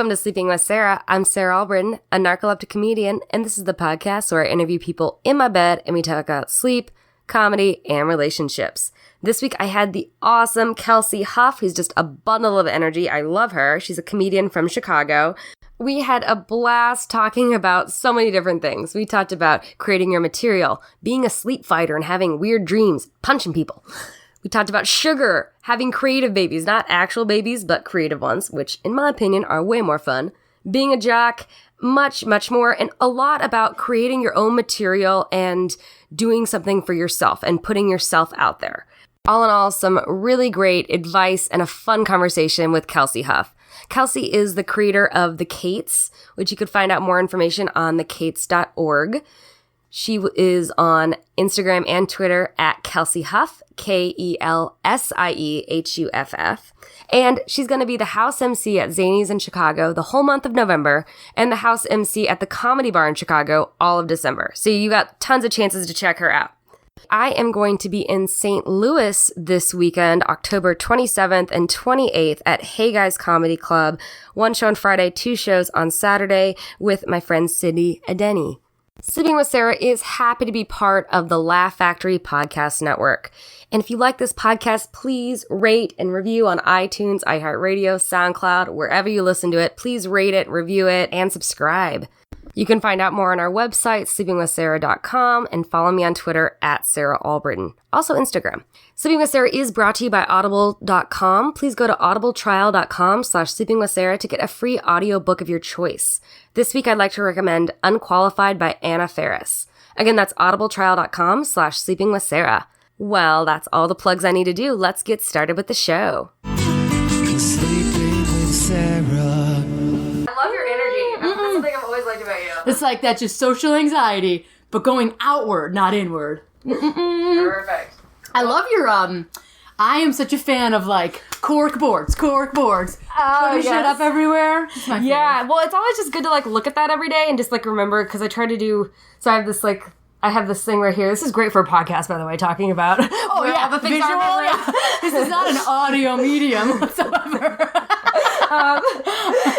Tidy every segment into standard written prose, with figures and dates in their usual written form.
Welcome to Sleeping with Sarah. I'm Sarah Albritton, a narcoleptic comedian, and this is the podcast where I interview people in my bed and we talk about sleep, comedy, and relationships. This week I had the awesome Kelsie Huff, who's just a bundle of energy. I love her. She's a comedian from Chicago. We had a blast talking about so many different things. We talked about creating your material, being a sleep fighter and having weird dreams, punching people. We talked about sugar, having creative babies, not actual babies, but creative ones, which in my opinion are way more fun. Being a jock, much, much more, and a lot about creating your own material and doing something for yourself and putting yourself out there. All in all, some really great advice and a fun conversation with Kelsie Huff. Kelsie is the creator of The Kates, which you could find out more information on thekates.org. She is on Instagram and Twitter at Kelsie Huff, KelsieHuff. And she's going to be the house MC at Zanies in Chicago the whole month of November and the house MC at the Comedy Bar in Chicago all of December. So you got tons of chances to check her out. I am going to be in St. Louis this weekend, October 27th and 28th at Hey Guys Comedy Club. 1 show on Friday, 2 shows on Saturday with my friend Sydney Edeni. Sleeping with Sarah is happy to be part of the Laugh Factory Podcast Network. And if you like this podcast, please rate and review on iTunes, iHeartRadio, SoundCloud, wherever you listen to it. Please rate it, review it, and subscribe. You can find out more on our website, sleepingwithsarah.com, and follow me on Twitter at Sarah Albritton. Also Instagram. Sleeping with Sarah is brought to you by audible.com. Please go to audibletrial.com/sleepingwithsarah to get a free audiobook of your choice. This week, I'd like to recommend Unqualified by Anna Faris. Again, that's audibletrial.com/sleepingwithsarah. Well, that's all the plugs I need to do. Let's get started with the show. Sleeping with Sarah. I love your energy. That's something I've always liked about you. It's like that just social anxiety, but going outward, not inward. Perfect. I love your, I am such a fan of like cork boards. Putting shit up everywhere. It's my favorite. Yeah, well, it's always just good to like look at that every day and just like remember, because I try to do, so I have this thing right here. This is great for a podcast, by the way, talking about all the things visual. Yeah. This is not an audio medium whatsoever.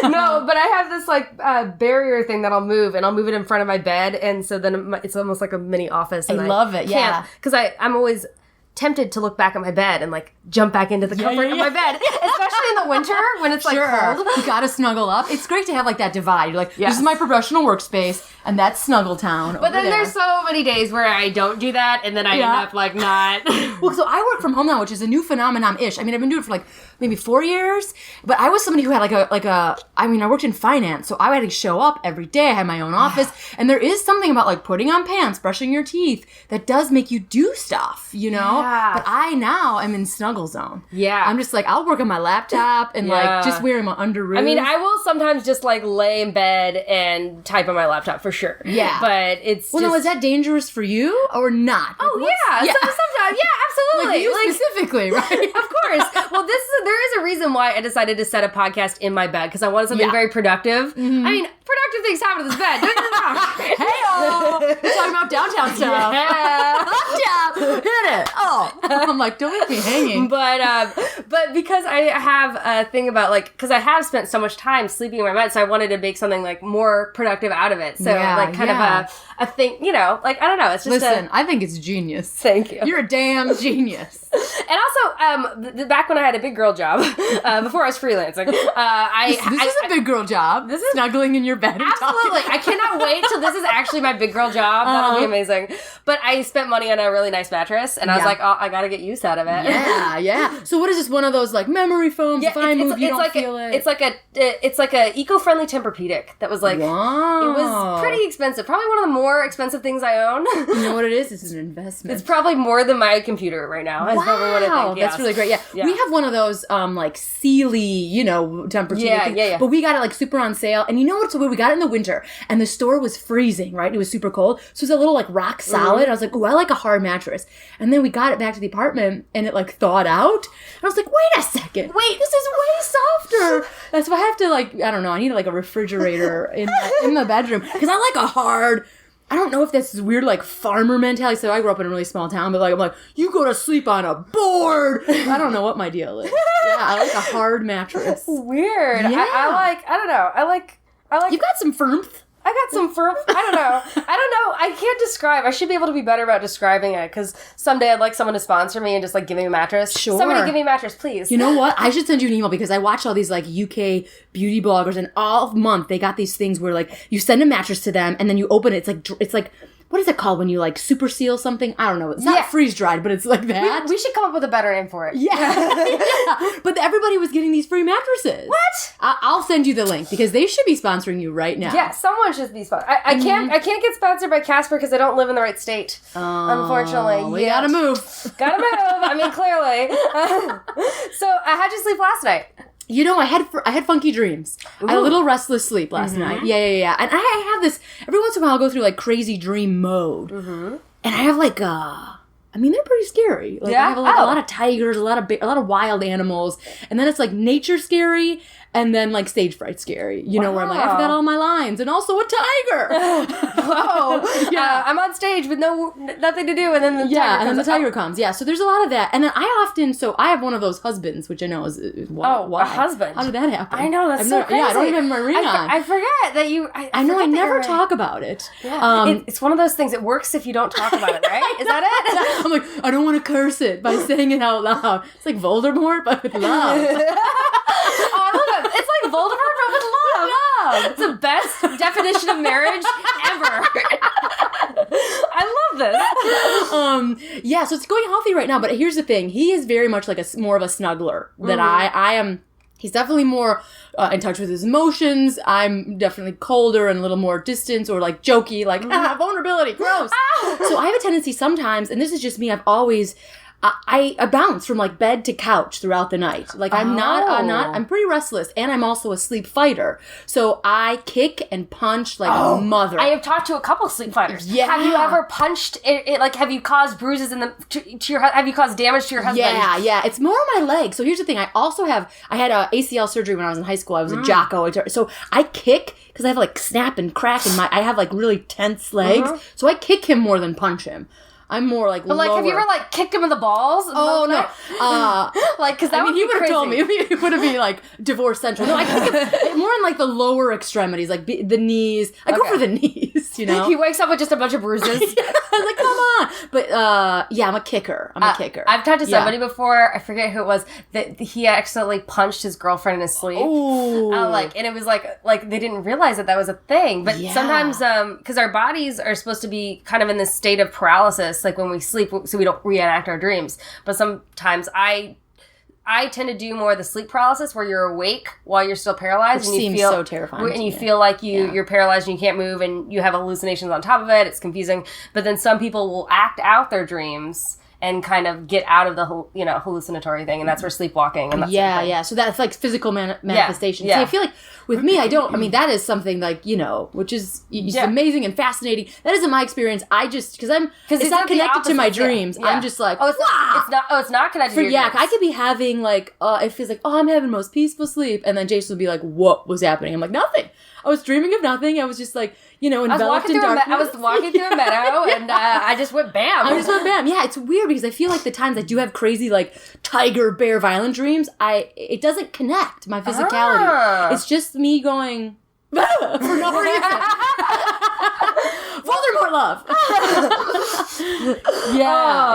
No, but I have this like barrier thing that I'll move, and I'll move it in front of my bed, and so then it's almost like a mini office. And I love it, yeah. Because I'm always tempted to look back at my bed and like jump back into the comfort of my bed, especially in the winter when it's like cold. You gotta snuggle up. It's great to have like that divide. You're like, This is my professional workspace, and that's Snuggle Town. But then there's so many days where I don't do that, and then I end up like not. Well, so I work from home now, which is a new phenomenon-ish. I mean, I've been doing it for like maybe 4 years, but I was somebody who had I worked in finance, so I had to show up every day. I had my own office, and there is something about like putting on pants, brushing your teeth, that does make you do stuff, you know? Yeah. But I now am in snuggle zone. Yeah. I'm just like, I'll work on my laptop and like just wearing my underoos. I mean, I will sometimes just like lay in bed and type on my laptop for sure. Yeah. But it's now, is that dangerous for you or not? Oh, like, yeah. Sometimes, yeah, absolutely. Like you specifically, right? Of course. Well, there is a reason why I decided to set a podcast in my bed, because I wanted something very productive. Mm-hmm. I mean, productive things happen in this bed. Don't get me wrong. Hey-oh! We're talking about downtown stuff. Yeah. Hit it. Oh. I'm like, don't leave me hanging. But because I have a thing about like, because I have spent so much time sleeping in my bed, so I wanted to make something like more productive out of it. So like kind of a thing, you know, like, I don't know. It's just I think it's genius. Thank you. You're a damn genius. And also, back when I had a big girl job, before I was freelancing, this is a big girl job. This is snuggling in your bed. Absolutely. I cannot wait till this is actually my big girl job. That'll be amazing. But I spent money on a really nice mattress, and I was like, oh, I gotta get use out of it. Yeah. So what is this? One of those like memory foams? If I move, you don't feel it. It's like a eco-friendly Tempur-Pedic that was like, wow. It was pretty expensive. Probably one of the more expensive things I own. You know what it is? It's an investment. It's probably more than my computer right now. That's probably what I think. That's really great. Yeah. We have one of those like Sealy, you know, Tempur-Pedic. Yeah. But we got it like super on sale, and you know what's so weird? We got it in the winter, and the store was freezing. Right? It was super cold, so it was a little like rock solid. I was like, ooh, I like a hard mattress. And then we got it back to the apartment, and it like thawed out. And I was like, wait a second, this is way softer. And so I have to like, I don't know, I need like a refrigerator in the bedroom, because I like a hard. I don't know if that's this weird, like, farmer mentality. So I grew up in a really small town, but, like, I'm like, you go to sleep on a board. I don't know what my deal is. Yeah, I like a hard mattress. Weird. Yeah. I don't know. I like. You've got some firmth. I got some firm. I don't know. I can't describe. I should be able to be better about describing it, because someday I'd like someone to sponsor me and just, like, give me a mattress. Sure. Somebody give me a mattress, please. You know what? I should send you an email, because I watch all these, like, UK beauty bloggers, and all month they got these things where, like, you send a mattress to them and then you open it. It's like what is it called when you, like, super seal something? I don't know. It's not freeze dried, but it's like that. We should come up with a better name for it. Yeah. Yeah. But everybody was getting these free mattresses. What? I'll send you the link, because they should be sponsoring you right now. Yeah, someone should be sponsored. I can't get sponsored by Casper because I don't live in the right state. Unfortunately. We gotta move. Gotta move. I mean, clearly. So, how'd you sleep last night? You know, I had funky dreams. Ooh. I had a little restless sleep last night. Yeah. And I have this, every once in a while I'll go through, like, crazy dream mode. Mm-hmm. And I have, like, I mean, they're pretty scary. Like, I have, like, a lot of tigers, a lot of wild animals. And then it's, like, nature scary, and then, like, stage fright scary. You know, where I'm like, I forgot all my lines, and also a tiger. Whoa. Yeah. I'm on stage with nothing to do, and then the tiger comes. Yeah, so there's a lot of that. And then I have one of those husbands, which I know is why? A husband? How did that happen? I know, that's so crazy. Yeah, I don't even have my ring on. I forget that you... I know, I never talk about it. Yeah. It's one of those things, it works if you don't talk about it, right? Is that it? I'm like, I don't want to curse it by saying it out loud. It's like Voldemort, but with love. I love it. It's like Voldemort, but with love. It's the best definition of marriage ever. I love this. Yeah, so it's going healthy right now, but here's the thing. He is very much like more of a snuggler than I am. He's definitely more in touch with his emotions. I'm definitely colder and a little more distant, or like jokey, like, vulnerability, gross. So I have a tendency sometimes, and this is just me, I bounce from, like, bed to couch throughout the night. Like, I'm pretty restless, and I'm also a sleep fighter. So I kick and punch like a mother. I have talked to a couple sleep fighters. Yeah. Have you ever punched it, like, have you caused bruises to your, have you caused damage to your husband? Yeah. It's more on my legs. So here's the thing. I had a ACL surgery when I was in high school. I was a jocko. So I kick, because I have, like, snap and crack in I have, like, really tense legs. So I kick him more than punch him. I'm more like But, like, lower. have you ever, like, kicked him in the balls? Oh, no. Like, because that would be you would have crazy. told me. It would have been, like, divorce central. No, I kick him more in, like, the lower extremities, like the knees. I go for the knees, you know? He wakes up with just a bunch of bruises. I was like, come on. But, yeah, I'm a kicker. I've talked to somebody before, I forget who it was, that he accidentally punched his girlfriend in his sleep. Ooh. And it was like they didn't realize that was a thing. But sometimes, because our bodies are supposed to be kind of in this state of paralysis, like when we sleep, so we don't reenact our dreams. But sometimes I tend to do more of the sleep paralysis, where you're awake while you're still paralyzed. Which seems so terrifying. And you feel like you're paralyzed and you can't move, and you have hallucinations on top of it. It's confusing. But then some people will act out their dreams and kind of get out of the hallucinatory thing, and that's where sleepwalking and that So that's like physical manifestation. Yeah. See, I feel like with me, that is something like, which is amazing and fascinating. That isn't my experience. Because it's not connected to my dreams. Yeah. I'm just like, it's not connected to your dreams. I could be having like, it feels like, I'm having the most peaceful sleep, and then Jason would be like, what was happening? I'm like, nothing. I was dreaming of nothing. I was just like, enveloped in darkness. I was walking through a meadow, and I just went bam. Yeah, it's weird, because I feel like the times I do have crazy, like, tiger, bear, violent dreams, it doesn't connect my physicality. It's just me going, for no reason. Voldemort love.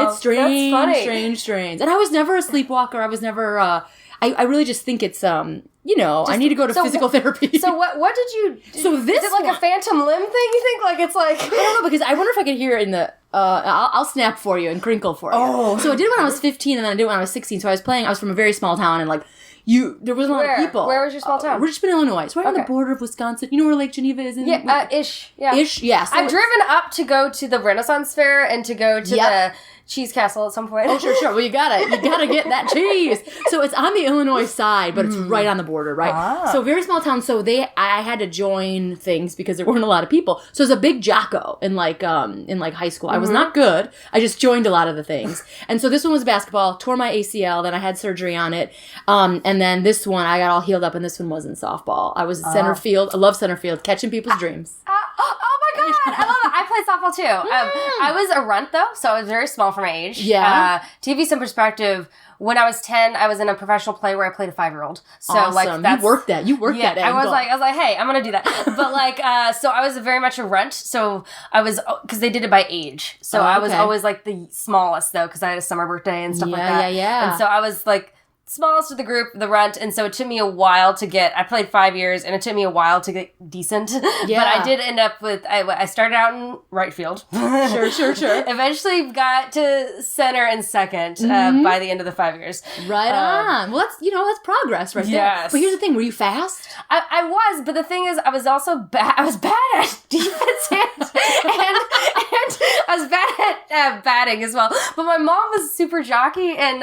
It's strange, that's funny. strange. And I was never a sleepwalker. I was never, I really just think it's, I need to go to physical therapy. So what did you... So this is it like a phantom limb thing, you think? Like, it's like... I don't know, because I wonder if I could hear it in the... I'll snap for you and crinkle for you. Oh. So I did it when I was 15, and then I did it when I was 16. So I was from a very small town, and, like, there wasn't a lot of people. Where was your small town? Richmond, Illinois. It's right on the border of Wisconsin. You know where Lake Geneva is? Ish. Yeah. Ish, yeah. So I've driven up to go to the Renaissance Fair and to go to the Cheese Castle at some point. Oh, sure. Well, you gotta get that cheese. So it's on the Illinois side, but it's right on the border, right? Ah. So very small town. So I had to join things because there weren't a lot of people. So it was a big jocko in high school. I was not good. I just joined a lot of the things. And so this one was basketball. Tore my ACL. Then I had surgery on it. And then this one I got all healed up, and this one was in softball. I was in center field. I love center field, catching people's dreams. Oh my god, I love it. I played softball too. I was a runt though, so I was very small for my age. Yeah. To give you some perspective, when I was 10, I was in a professional play where I played a 5-year-old. So awesome. Like that's, you worked that I was like, hey, I'm gonna do that. But like, so I was very much a runt. So I was, because they did it by age. So I was always like the smallest though, because I had a summer birthday and stuff like that. Yeah. And so I was like smallest of the group, the runt, and so it took me a while to get, I played 5 years, and it took me a while to get decent. Yeah. But I did end up with, I started out in right field. Sure. Eventually got to center and second by the end of the 5 years. Right on. Well, that's progress right there. But here's the thing, were you fast? I was, but the thing is, I was also bad. I was bad at defense and I was bad at batting as well. But my mom was super jockey and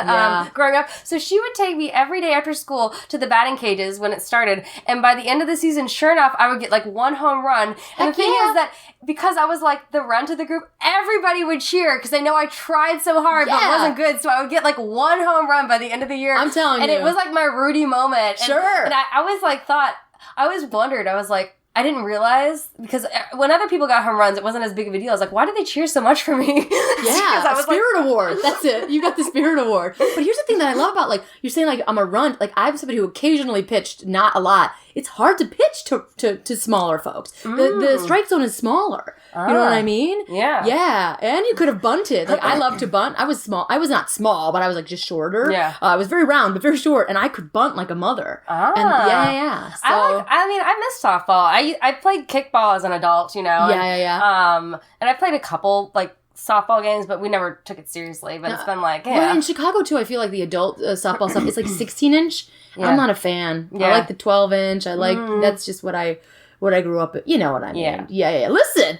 growing up, so she would take me every day after school to the batting cages when it started. And by the end of the season, sure enough, I would get like 1 home run. And the thing is that because I was like the runt of the group, everybody would cheer because they know I tried so hard but it wasn't good. So I would get like 1 home run by the end of the year. I'm telling you. And it was like my Rudy moment. Sure. And I always like I always wondered, I was like, I didn't realize, because when other people got home runs, it wasn't as big of a deal. I was like, why did they cheer so much for me? Yeah, a Spirit Award. That's it. You got the Spirit Award. But here's the thing that I love about, like, you're saying, like, I'm a runt. Like, I'm somebody who occasionally pitched, not a lot. It's hard to pitch to smaller folks. The strike zone is smaller. You know what I mean? Yeah. Yeah. And you could have bunted. Like, I love to bunt. I was small. I was not small, but I was, like, just shorter. Yeah. I was very round, but very short. And I could bunt like a mother. And yeah. So, I miss softball. I played kickball as an adult, you know. Yeah. And I played a couple, like, softball games, but we never took it seriously. But it's been like, Well, in Chicago, too, I feel like the adult softball stuff is like 16-inch. Yeah. I'm not a fan. Yeah. I like the 12-inch. I like, that's just what I grew up with. You know what I mean. Yeah. Listen,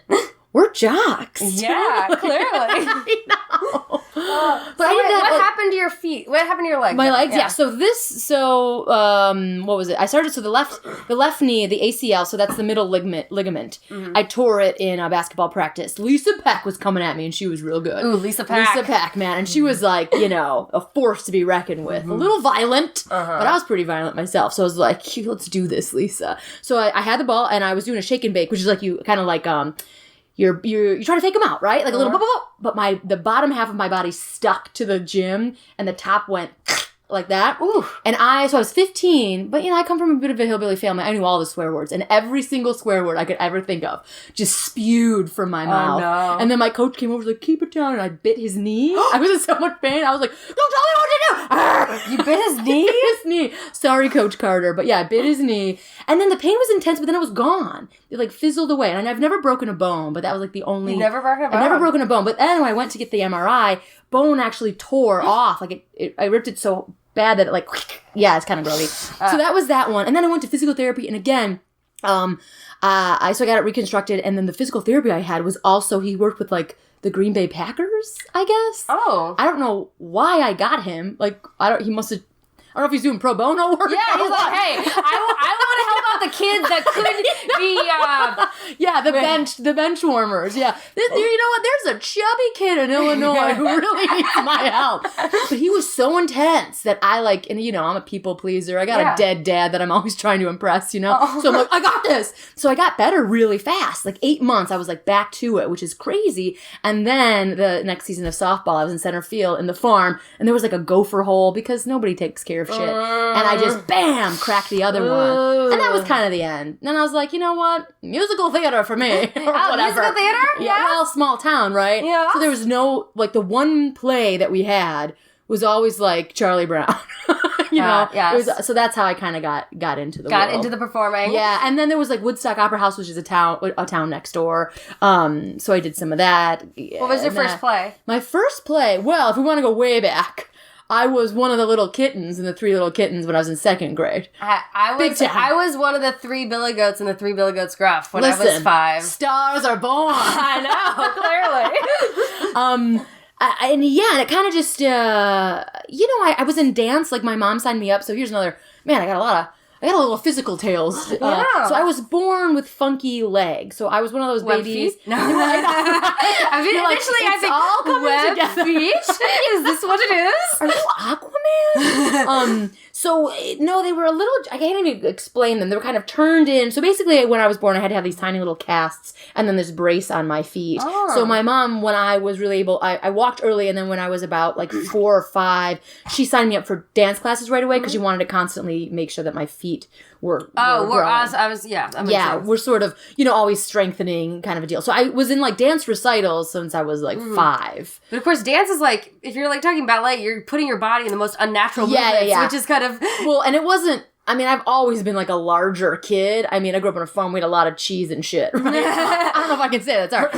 we're jocks. Yeah, clearly. I know. But what happened to your feet? What happened to your legs? My legs, yeah. So what was it? I started, the left knee, the ACL, so that's the middle ligament. I tore it in a basketball practice. Lisa Peck was coming at me, and she was real good. Ooh, Lisa Peck, man. And she was like, a force to be reckoned with. A little violent, but I was pretty violent myself. So I was like, let's do this, Lisa. So I had the ball, and I was doing a shake and bake, which is like you kind of like, you're trying to fake them out, right? Like a little but the bottom half of my body stuck to the gym and the top went like that. Ooh. And I was 15, but I come from a bit of a hillbilly family. I knew all the swear words, and every single swear word I could ever think of just spewed from my mouth. No. And then my coach came over and was like, keep it down, and I bit his knee. I was in so much pain. I was like, don't tell me what to do. You bit his knee? His knee. Sorry, Coach Carter, but yeah, I bit his knee. And then the pain was intense, but then it was gone. It like fizzled away. And I've never broken a bone, but that was like the only... You've never broken a bone? I've never broken a bone. But then when I went to get the MRI, bone actually tore off. Like I ripped it so bad that it like... Yeah, it's kind of grody. So that was that one. And then I went to physical therapy. And again, I got it reconstructed. And then the physical therapy I had was also... He worked with like the Green Bay Packers, I guess. Oh. I don't know why I got him. Like, he must have... I don't know if he's doing pro bono work. Yeah, he's like, hey, I want to help out the kids that could be... yeah, the bench warmers. Yeah. You know what? There's a chubby kid in Illinois who really needs my help. But he was so intense that I like, and I'm a people pleaser. I got a dead dad that I'm always trying to impress, So I'm like, I got this. So I got better really fast. Like 8 months, I was like back to it, which is crazy. And then the next season of softball, I was in center field in the farm, and there was like a gopher hole because nobody takes care of shit. And I just, bam, cracked the other one. And that was kind of the end. And I was like, you know what? Musical theater for me. Or whatever. Musical theater? Yeah. Well, small town, right? Yeah. So there was no, like, the one play that we had was always like Charlie Brown. So that's how I kind of got into the world. Into the performing. Yeah. And then there was like Woodstock Opera House, which is a town next door. So I did some of that. What was your first play? My first play, well, if we want to go way back, I was one of the little kittens in the Three Little Kittens when I was in second grade. I was one of the 3 Billy Goats in the 3 Billy Goats Gruff when I was 5. Stars are born. I know, clearly. And it kind of just, I was in dance, like my mom signed me up. So here's another, man, I got a little physical tales. So I was born with funky legs. So I was one of those babies. No. I mean, initially I think, all coming together. Feet? Is this what it is? Are you Aquaman? So, no, they were a little, I can't even explain them. They were kind of turned in. So basically, when I was born, I had to have these tiny little casts and then this brace on my feet. Oh. So my mom, when I was really able, I walked early, and then when I was about like 4 or 5, she signed me up for dance classes right away because she wanted to constantly make sure that my feet were we're sort of, always strengthening kind of a deal. So I was in like dance recitals since I was like 5. But of course, dance is like, if you're like talking ballet, you're putting your body in the most unnatural movements, which is kind of... Well, and it wasn't... I mean, I've always been like a larger kid. I mean, I grew up on a farm. We had a lot of cheese and shit. Right? I don't know if I can say that. Sorry.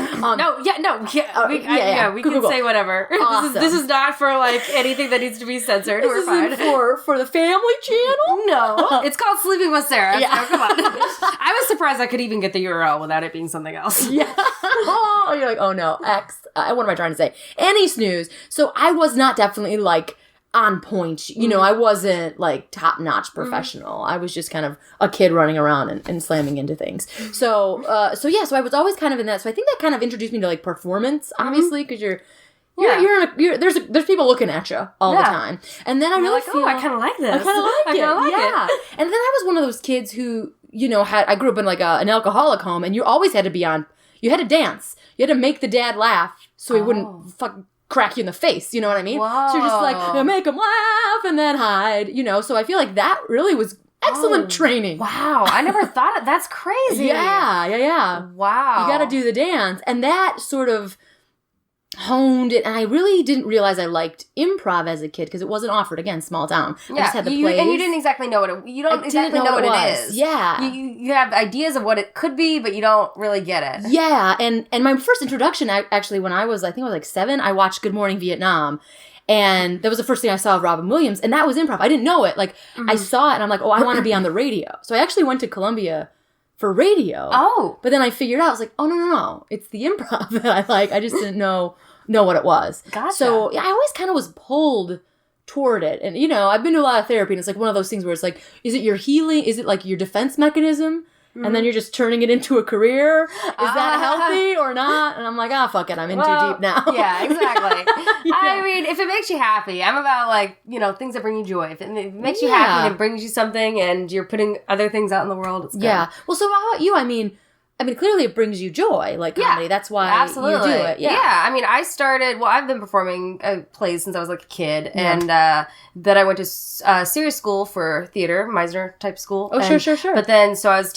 We can say whatever. Awesome. This is not for like anything that needs to be censored. We're fine. For the family channel? No. It's called Sleeping with Sarah. Yeah. So come on. I was surprised I could even get the URL without it being something else. Yeah. You're like, oh no, X. What am I trying to say? Any snooze. So I was not definitely like on point. I wasn't like top-notch professional. I was just kind of a kid running around and slamming into things. So I was always kind of in that. So I think that kind of introduced me to like performance, obviously, because there's people looking at you all the time. And then I really feel I kind of like this. I kind of like it. And then I was one of those kids who, I grew up in like an alcoholic home, and you always had to be on, you had to dance. You had to make the dad laugh so he wouldn't crack you in the face, you know what I mean? Whoa. So you're just like, make them laugh and then hide, so I feel like that really was excellent training. Wow, I never thought of that's crazy. Yeah. Wow. You gotta do the dance. And that sort of honed it, and I really didn't realize I liked improv as a kid because it wasn't offered. Again, small town. I just had the plays. And you didn't exactly know what it... You don't exactly know what it is. Yeah. You have ideas of what it could be, but you don't really get it. Yeah, and my first introduction, actually, when I think I was like 7, I watched Good Morning Vietnam. And that was the first thing I saw of Robin Williams, and that was improv. I didn't know it. Like, I saw it, and I'm like, I want to be on the radio. So I actually went to Columbia for radio. Oh. But then I figured out, I was like, oh, no. It's the improv that I like. I just didn't know what it was. Gotcha. So I always kind of was pulled toward it. And, I've been to a lot of therapy, and it's like one of those things where it's like, is it your healing? Is it like your defense mechanism? And then you're just turning it into a career? Is that healthy or not? And I'm like, fuck it. I'm in too deep now. Yeah, exactly. I mean, if it makes you happy, I'm about like, things that bring you joy. If it makes you happy and it brings you something and you're putting other things out in the world, it's good. Yeah. Well, so how about you? I mean, clearly it brings you joy, like comedy. That's why you do it. Yeah. I mean, I've been performing plays since I was like a kid. Yeah. And then I went to serious school for theater, Meisner type school. Oh, sure. But then, so I was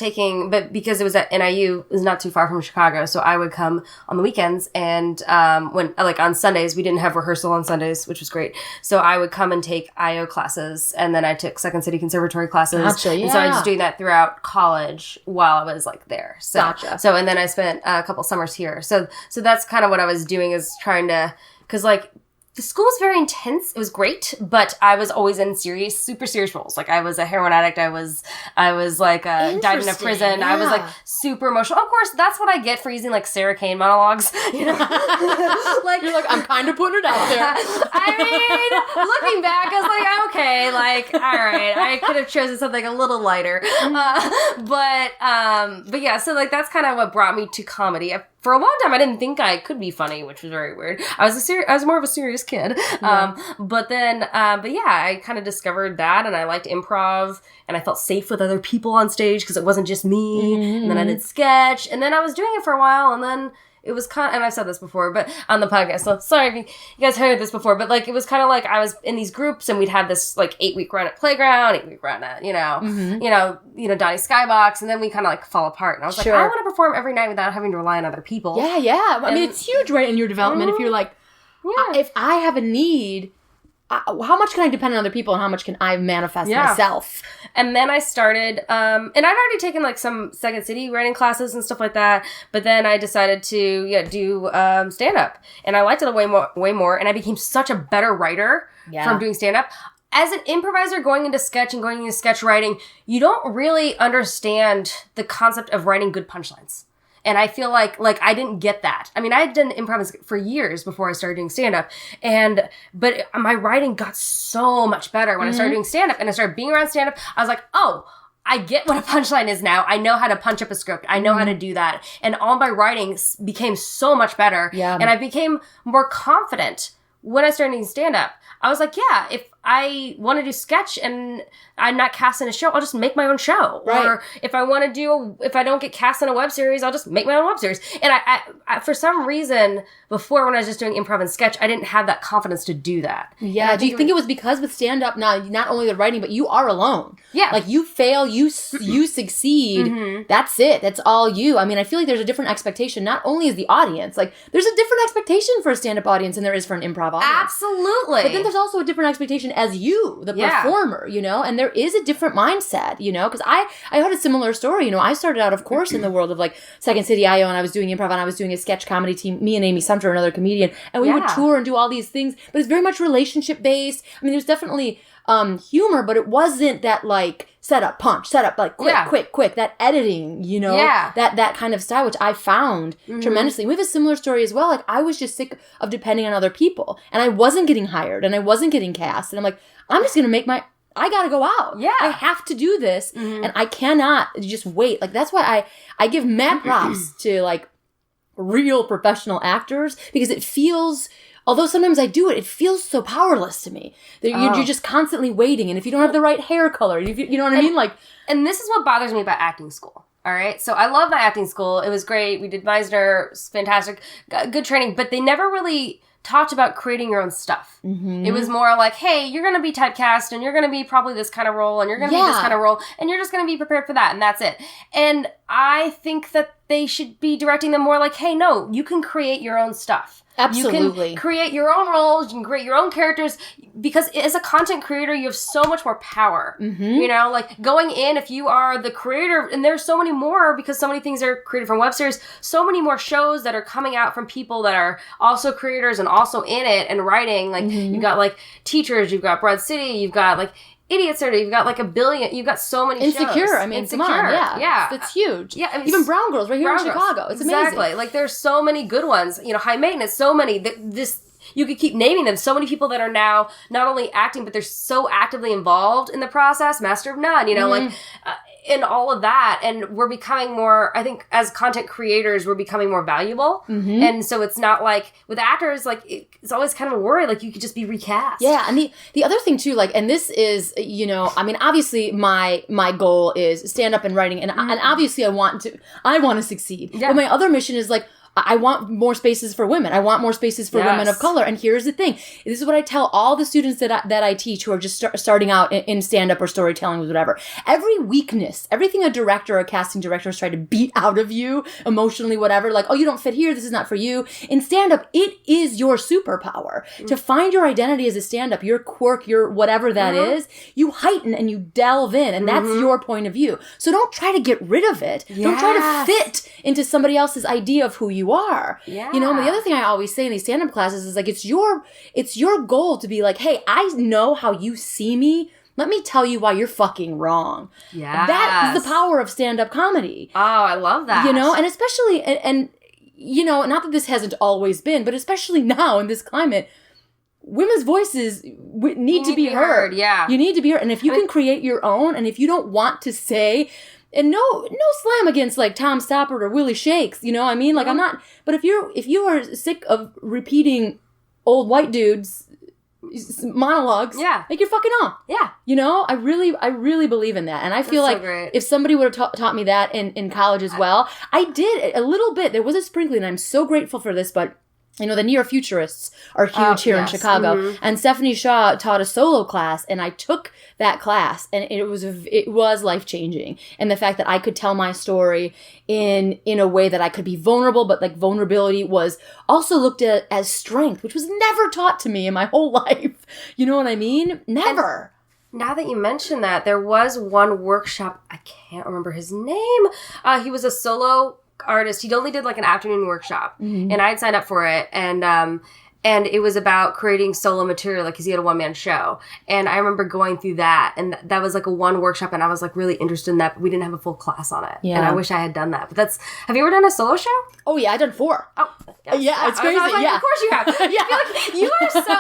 but because it was at NIU, it was not too far from Chicago. So I would come on the weekends, and when, like on Sundays, we didn't have rehearsal on Sundays, which was great. So I would come and take IO classes, and then I took Second City Conservatory classes. Gotcha, yeah. And so I was doing that throughout college while I was like there. So, gotcha. So, and then I spent a couple summers here. So that's kind of what I was doing, is trying to, because like, the school was very intense. It was great, but I was always in super serious roles. Like I was a heroin addict. I was like died in a prison. Yeah. I was like super emotional. Of course, that's what I get for using like Sarah Kane monologues. Like you're like, I'm kind of putting it out there. I mean, looking back, I was like, okay, like all right, I could have chosen something a little lighter. But yeah, so like that's kind of what brought me to comedy. For a long time, I didn't think I could be funny, which was very weird. I was more of a serious kid. Yeah. But yeah, I kind of discovered that, and I liked improv, and I felt safe with other people on stage because it wasn't just me. Mm-hmm. And then I did sketch, and then I was doing it for a while, and then it was kind of, and I've said this before, but on the podcast, so sorry if you guys heard this before, but like, it was kind of like I was in these groups, and we'd have this like 8-week run at Playground, 8-week run at, Donnie Skybox, and then we kind of like fall apart. And I was like, I want to perform every night without having to rely on other people. Yeah. I mean, it's huge, right, in your development. If you're like, if I have a need, how much can I depend on other people, and how much can I manifest myself? And then I started, and I'd already taken like some Second City writing classes and stuff like that. But then I decided to do stand up, and I liked it way more. And I became such a better writer from doing stand up. As an improviser going into sketch and going into sketch writing, you don't really understand the concept of writing good punchlines. And I feel like I didn't get that. I mean, I had done improv for years before I started doing stand-up. But my writing got so much better when I started doing stand-up. And I started being around stand-up. I was like, oh, I get what a punchline is now. I know how to punch up a script. I know how to do that. And all my writing became so much better. Yeah. And I became more confident when I started doing stand-up. I was like, yeah, if I want to do sketch and I'm not cast in a show, I'll just make my own show. Right. Or if I want to if I don't get cast in a web series, I'll just make my own web series. And I for some reason, before when I was just doing improv and sketch, I didn't have that confidence to do that. Yeah. Do you think it was because with stand-up, now, not only the writing, but you are alone? Yeah. Like, you fail, you succeed, that's it. That's all you. I mean, I feel like there's a different expectation, not only as the audience. Like, there's a different expectation for a stand-up audience than there is for an improv audience. Absolutely. But then there's also a different expectation as you, the performer, you know? And there is a different mindset, you know? Because I had a similar story, you know? I started out, of course, in the world of, like, Second City IO, and I was doing improv, and I was doing a sketch comedy team, me and Amy Sumter, another comedian, and we would tour and do all these things, but it's very much relationship-based. I mean, there's definitely humor, but it wasn't that, like, set up, punch, set up, like, quick, that editing, you know? That kind of style, which I found tremendously. We have a similar story as well. Like, I was just sick of depending on other people, and I wasn't getting hired, and I wasn't getting cast, and I'm like, I'm just gonna make I gotta go out. Yeah. I have to do this, and I cannot just wait. Like, that's why I give mad props to, like, real professional actors, because it feels, although sometimes I do it, it feels so powerless to me. That you're just constantly waiting, and if you don't have the right hair color, you know what I mean? Like, and this is what bothers me about acting school. All right. So I love my acting school. It was great. We did Meisner. It was fantastic. Good training. But they never really talked about creating your own stuff. It was more like, hey, you're going to be typecast and you're going to be probably this kind of role and you're going to be this kind of role and you're just going to be prepared for that and that's it. And I think that they should be directing them more like, hey, no, you can create your own stuff. Absolutely. You can create your own roles, you can create your own characters, because as a content creator, you have so much more power. You know, like going in, if you are the creator, and there's so many more, because so many things are created from web series, so many more shows that are coming out from people that are also creators and also in it and writing. Like, you've got like Teachers, you've got Broad City, you've got like Idiots, you've got like a billion, you've got so many Insecure, shows. I mean, come on, yeah. It's huge. Yeah, I mean, even Brown Girls right here in Chicago. It's amazing. Exactly. Like, there's so many good ones. You know, High Maintenance, so many. You could keep naming them. So many people that are now not only acting, but they're so actively involved in the process. Master of None, you know, like, in all of that. And we're becoming more, I think, as content creators, we're becoming more valuable. And so it's not like, with actors, like, it's always kind of a worry, like, you could just be recast. Yeah, and the other thing, too, like, and this is, you know, I mean, obviously, my goal is stand up and writing, and obviously I want to succeed. But my other mission is, like, I want more spaces for women. I want more spaces for women of color. And here's the thing. This is what I tell all the students that I teach who are just starting out in stand-up or storytelling, whatever. Every weakness, everything a director or a casting director is trying to beat out of you emotionally, whatever, like, oh, you don't fit here, this is not for you. In stand-up, it is your superpower. To find your identity as a stand-up, your quirk, your whatever that is, you heighten and you delve in, and that's your point of view. So don't try to get rid of it. Don't try to fit into somebody else's idea of who you are. You know, and the other thing I always say in these stand-up classes is, like, it's your goal to be like, hey, I know how you see me. Let me tell you why you're fucking wrong. That is the power of stand-up comedy. Oh, I love that. You know, and especially, and you know, not that this hasn't always been, but especially now in this climate, women's voices need to be heard. Yeah. You need to be heard. And if you can create your own, and if you don't want to say, and no slam against, like, Tom Stoppard or Willie Shakes, you know what I mean? Like, I'm not, but if you are sick of repeating old white dudes monologues, make your fucking own. You know, I really believe in that. And I feel like if somebody would have taught me that in college as well, I did a little bit. There was a sprinkling, and I'm so grateful for this, but you know, the near-futurists are huge here in Chicago. And Stephanie Shaw taught a solo class, and I took that class, and it was life-changing. And the fact that I could tell my story in a way that I could be vulnerable, but, like, vulnerability was also looked at as strength, which was never taught to me in my whole life. You know what I mean? Never. And now that you mention that, there was one workshop, I can't remember his name. He was a solo artist. He only did, like, an afternoon workshop, and I had signed up for it, and it was about creating solo material, like, because he had a one-man show. And I remember going through that, and that was, like, a one workshop, and I was, like, really interested in that, but we didn't have a full class on it. And I wish I had done that. But have you ever done a solo show? Oh, yeah, I've done 4. Oh, yes. Yeah, it's crazy. Of course you have. I feel like you are so,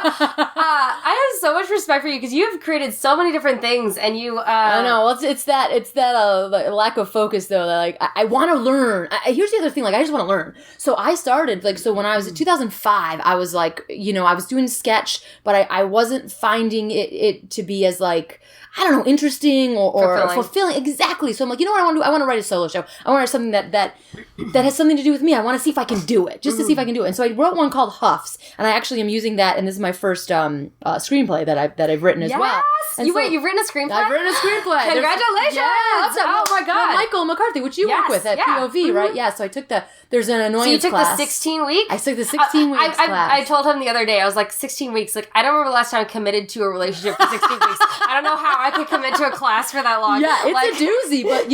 I have so much respect for you because you have created so many different things, and you. I know. Well, it's that lack of focus though. That like I want to learn. Here's the other thing. Like I just want to learn. So I started when I was in 2005. I was like, I was doing sketch, but I wasn't finding it to be as like. I don't know, interesting or fulfilling. Exactly. So I'm like, you know what I want to do? I want to write a solo show. I want to write something that has something to do with me. I want to see if I can do it, just to see if I can do it. And so I wrote one called Huffs, and I actually am using that, and this is my first screenplay that I've written as well. And you've written a screenplay? I've written a screenplay. Congratulations! Oh my God. Michael McCarthy, which you work with at POV, right? Yeah, so I took there's an annoyance class. So you took the 16 weeks? I took the 16 weeks class. I told him the other day, I was like, 16 weeks. Like, I don't remember the last time I committed to a relationship for 16 weeks. I don't know how I could commit to a class for that long. Yeah, it's a doozy, but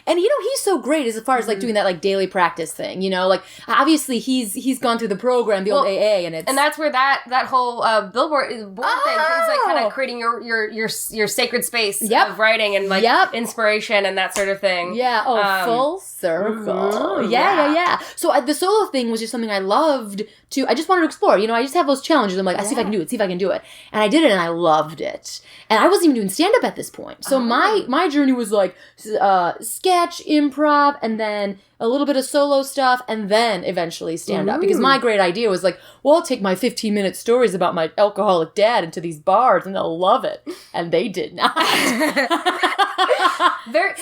and he's so great as far as like doing that like daily practice thing, like obviously he's gone through the program, the old AA, and that's where that whole board thing is like kind of creating your sacred space of writing and like inspiration and that sort of thing. Yeah. Full circle. Yeah. So the solo thing was just something I loved to. I just wanted to explore. I just have those challenges. I'm like, I see if I can do it. And I did it, and I loved it. And I wasn't even doing stand up at this point. So my journey was like sketch, improv, and then a little bit of solo stuff, and then eventually stand up. Because my great idea was like, well, I'll take my 15-minute stories about my alcoholic dad into these bars, and they'll love it. And they did not.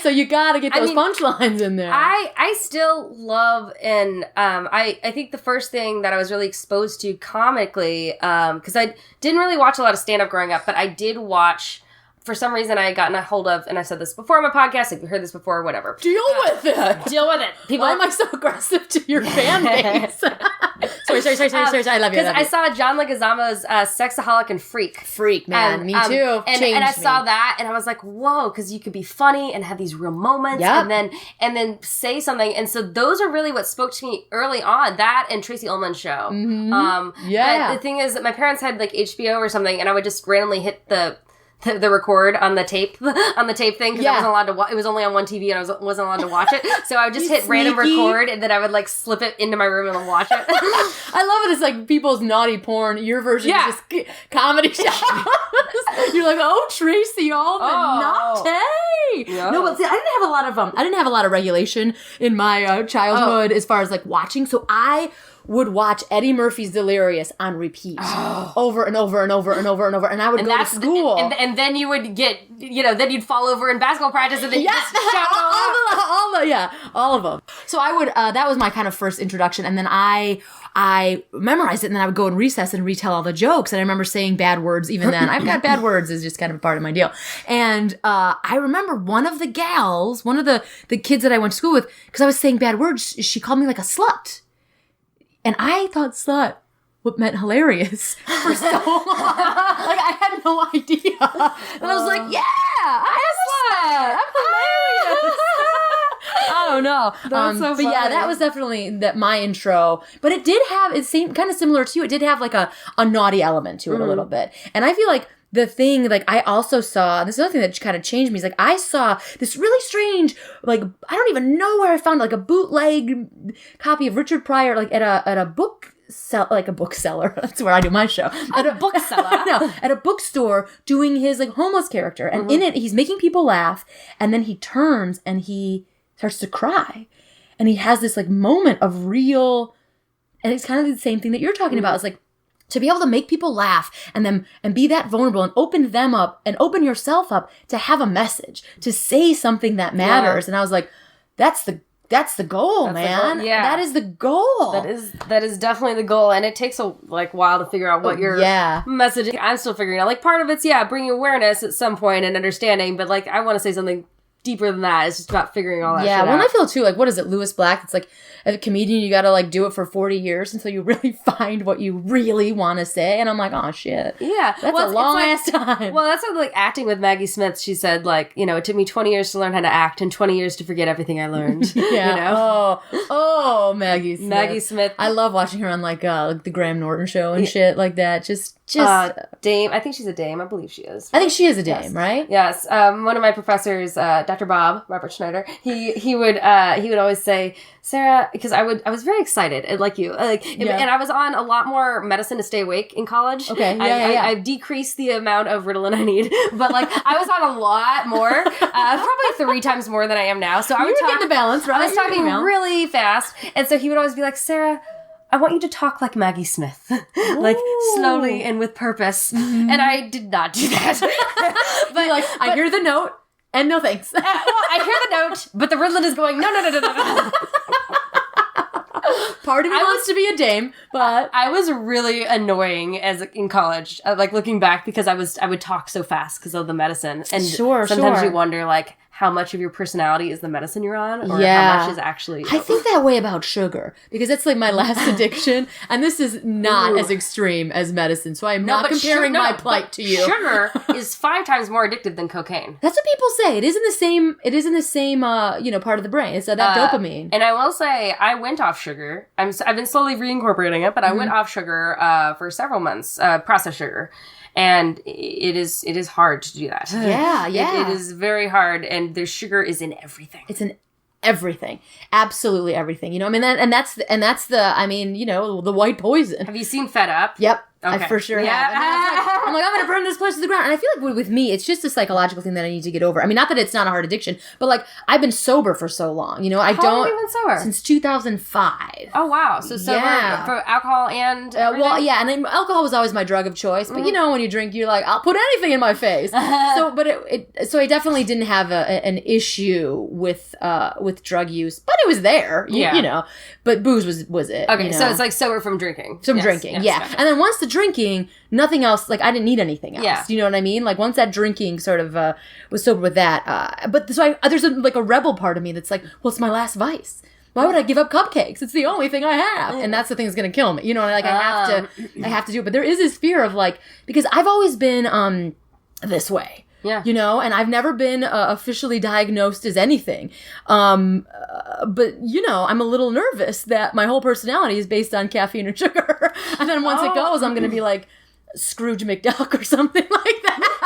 So you got to get those punchlines in there. I still love, and I think the first thing that I was really exposed to comically, because I didn't really watch a lot of stand-up growing up, but I did watch. For some reason, I had gotten a hold of, and I've said this before on my podcast, if you heard this before, whatever. Deal with it. Deal with it. Why am I so aggressive to your fan base? sorry. I love you. Because I saw John Leguizamo's Sexaholic and Freak. Freak, man. Me too. And I saw that, and I was like, whoa, because you could be funny and have these real moments, and then say something. And so those are really what spoke to me early on. That and Tracy Ullman's show. Mm-hmm. But the thing is that my parents had like HBO or something, and I would just randomly hit the record on the tape thing because I wasn't allowed to watch. It was only on one TV and I wasn't allowed to watch it. So I would just hit random record and then I would like slip it into my room and watch it. I love it. It's like people's naughty porn. Your version is just comedy shows. You're like, oh, Tracy Ullman, naughty. Yeah. No, but see, I didn't have a lot of regulation in my childhood as far as like watching. So I would watch Eddie Murphy's Delirious on repeat over and over and over and over and over. And I would go to school. And then you would get, then you'd fall over in basketball practice and then you'd just shout all of them. So I would, that was my kind of first introduction. And then I memorized it, and then I would go in recess and retell all the jokes. And I remember saying bad words even then. I've got bad words is just kind of a part of my deal. And I remember one of the gals, one of the kids that I went to school with, because I was saying bad words, she called me like a slut. And I thought slut what meant hilarious for so long. Like, I had no idea. And I was like, yeah, I'm a slut. I'm hilarious. I don't know. That's so funny. But yeah, that was definitely my intro. But it did have, it seemed kind of similar to you. It did have like a naughty element to it a little bit. And I feel like the thing, like, I also saw, this is another thing that kind of changed me, is like, I saw this really strange, like, I don't even know where I found, like, a bootleg copy of Richard Pryor, like, at a bookseller. That's where I do my show. At a bookseller? No, at a bookstore doing his, like, homeless character. And in it, he's making people laugh, and then he turns and he starts to cry. And he has this, like, moment of real, and it's kind of the same thing that you're talking about. It's like, to be able to make people laugh and be that vulnerable and open them up and open yourself up to have a message, to say something that matters. Yeah. And I was like, that's the goal, man. The goal. Yeah. That is the goal. That is definitely the goal. And it takes a while to figure out what your message is. I'm still figuring out. Like, part of it's, bringing awareness at some point and understanding. But, like, I want to say something deeper than that. It's just about figuring all that shit out. Yeah, well, I feel, too, like, what is it, Lewis Black? It's like, as a comedian, you gotta, like, do it for 40 years until you really find what you really want to say. And I'm like, oh, shit. Yeah. That's a long-ass time. Well, that's like acting with Maggie Smith. She said, like, it took me 20 years to learn how to act and 20 years to forget everything I learned. Yeah. Oh, Maggie Smith. Maggie Smith. I love watching her on, like the Graham Norton show and shit like that. Just Just Dame. I think she's a dame. I believe she is. I think she is a dame, yes. right? Yes. One of my professors, Dr. Robert Schneider, he would always say, Sarah, because I was very excited, like you, and I was on a lot more medicine to stay awake in college. Okay. I've decreased the amount of Ritalin I need, but like I was on a lot more, probably 3 times more than I am now. So I would talk the balance, right? I was talking really fast, and so he would always be like, Sarah, I want you to talk like Maggie Smith, like slowly and with purpose. Mm-hmm. And I did not do that. but I hear the note and no thanks. Well, I hear the note, but the Ritalin is going, no. Part of me wants to be a dame, but I was really annoying in college, like looking back, because I would talk so fast because of the medicine. And sometimes you wonder, like, how much of your personality is the medicine you're on, or how much is actually... I think that way about sugar, because that's like my last addiction, and this is not as extreme as medicine, so I'm not comparing my plight to you. Sugar is 5 times more addictive than cocaine. That's what people say. It is in the same part of the brain. It's that dopamine. And I will say, I went off sugar. I've been slowly reincorporating it, but I went off sugar for several months, processed sugar. And it is hard to do that. Yeah. It is very hard, and there's sugar is in everything. It's in everything, absolutely everything. You know, I mean, that's the white poison. Have you seen Fed Up? Yep. Okay. I for sure have. I'm like, I'm going to burn this place to the ground. And I feel like with me, it's just a psychological thing that I need to get over. I mean, not that it's not a hard addiction, but like, I've been sober for so long. You know, How long have you been sober? Since 2005. Oh, wow. So sober for alcohol and and then alcohol was always my drug of choice. But you know, when you drink, you're like, I'll put anything in my face. So I definitely didn't have an issue with drug use, but it was there, you know, but booze was it. Okay, you know? so it's like sober from drinking. Drinking, yeah. Gotcha. And then once the drinking, nothing else, like I didn't need anything else. Yeah. You know what I mean? Like once that drinking sort of was sober with that. But so there's a rebel part of me that's like, well, it's my last vice. Why would I give up cupcakes? It's the only thing I have. And that's the thing that's going to kill me. You know, like I have to do it. But there is this fear of like, because I've always been this way. Yeah. You know, and I've never been officially diagnosed as anything. But, you know, I'm a little nervous that my whole personality is based on caffeine and sugar. And then once it goes, I'm going to be like Scrooge McDuck or something like that.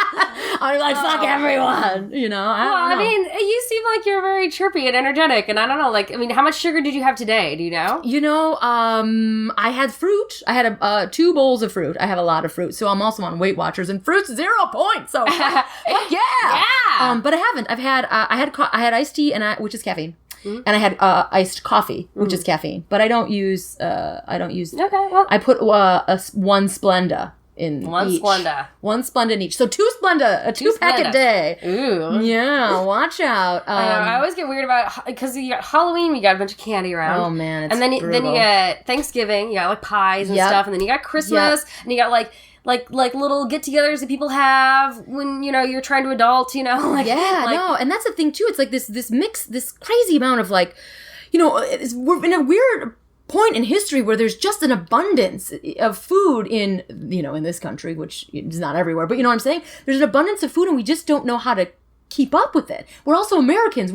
I'm like, fuck everyone, you know? I mean, you seem like you're very chirpy and energetic, and I don't know, like, I mean, how much sugar did you have today? Do you know? You know, I had fruit. I had 2 bowls of fruit. I have a lot of fruit, so I'm also on Weight Watchers, and fruit's 0 points, so fuck yeah! Yeah! But I haven't. I had iced tea, which is caffeine. Mm-hmm. And I had iced coffee, which is caffeine, but I don't use. Okay, well, I put 1 Splenda in each. One Splenda in each. So 2 Splenda, a 2-pack a day. Ooh. Yeah, watch out. I always get weird about, because you got Halloween, you got a bunch of candy around. Oh man, it's and then brutal. you get Thanksgiving, you got like pies and stuff, and then you got Christmas, and you got like little get-togethers that people have when, you know, you're trying to adult, you know? And that's the thing too. It's like this mix, this crazy amount of like, you know, we're in a weird point in history where there's just an abundance of food in this country, which is not everywhere, but you know what I'm saying? There's an abundance of food and we just don't know how to keep up with it. We're also Americans.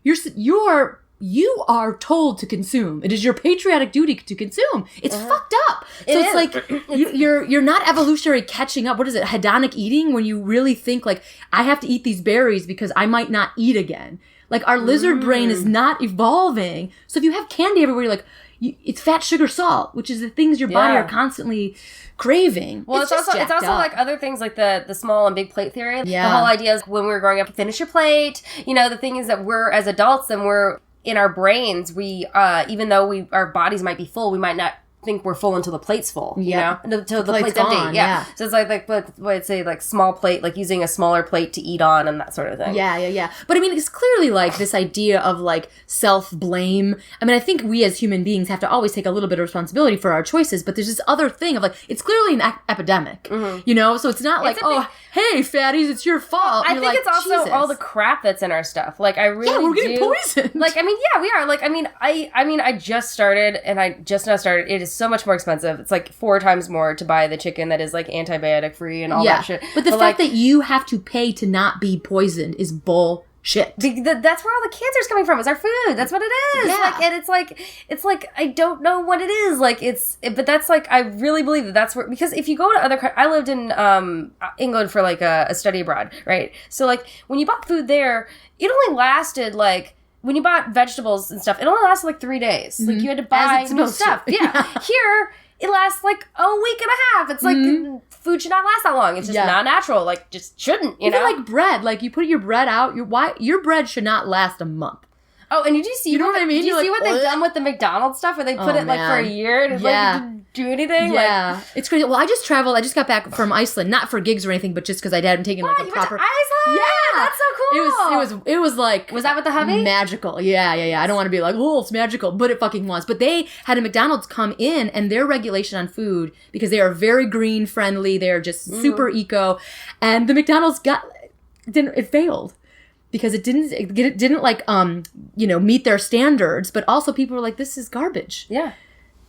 You are told to consume. It is your patriotic duty to consume. It's fucked up. So it's like you're not evolutionary catching up. What is it? Hedonic eating, when you really think like, I have to eat these berries because I might not eat again. Like our lizard brain is not evolving. So if you have candy everywhere, you're like, it's fat, sugar, salt, which is the things your body are constantly craving. Well, it's also like other things like the small and big plate theory. Yeah. The whole idea is when we were growing up, finish your plate. You know, the thing is that we're, as adults, and we're in our brains, we even though our bodies might be full, we might not think we're full until the plate's full, you know? Until the plate's empty. Yeah. So it's like what I'd say, like small plate, like using a smaller plate to eat on and that sort of thing. Yeah. But I mean, it's clearly like this idea of like self-blame. I mean, I think we as human beings have to always take a little bit of responsibility for our choices, but there's this other thing of like, it's clearly an epidemic, you know? So it's not like, hey, fatties, it's your fault. I think it's also all the crap that's in our stuff. Like, I really we're getting poisoned. Like, I mean, yeah, we are. Like, I just started, and I just now started. It is so much more expensive. It's like 4 times more to buy the chicken that is like antibiotic free and all that shit. But the fact that you have to pay to not be poisoned is bullshit. shit. That's where all the cancer's coming from, is our food. That's what it is. Yeah. Like, and it's like, I don't know what it is. Like, but that's like, I really believe that's where, because if you go to other, I lived in England for like a study abroad, right? So like, when you bought food there, it only lasted like, when you bought vegetables and stuff, it only lasted like 3 days. Like, you had to buy new stuff. Yeah. Here, it lasts like a week and a half. It's like, food should not last that long. It's just not natural. Like, just shouldn't, you know? Even like bread. Like, you put your bread out, your bread should not last a month. Oh, and did you see what I mean? Did you see what they've done with the McDonald's stuff, where they put it like for a year and like didn't do anything? Yeah, like, it's crazy. Well, I just traveled. I just got back from Iceland, not for gigs or anything, but just because I hadn't taken like a proper. Went to Iceland? Yeah, that's so cool. It was like. Was that with the hubby? Magical. Yeah. I don't want to be like, oh, it's magical, but it fucking was. But they had a McDonald's come in, and their regulation on food, because they are very green friendly, they're just super eco, and the McDonald's it failed. Because it didn't like meet their standards, but also people were like, this is garbage. Yeah.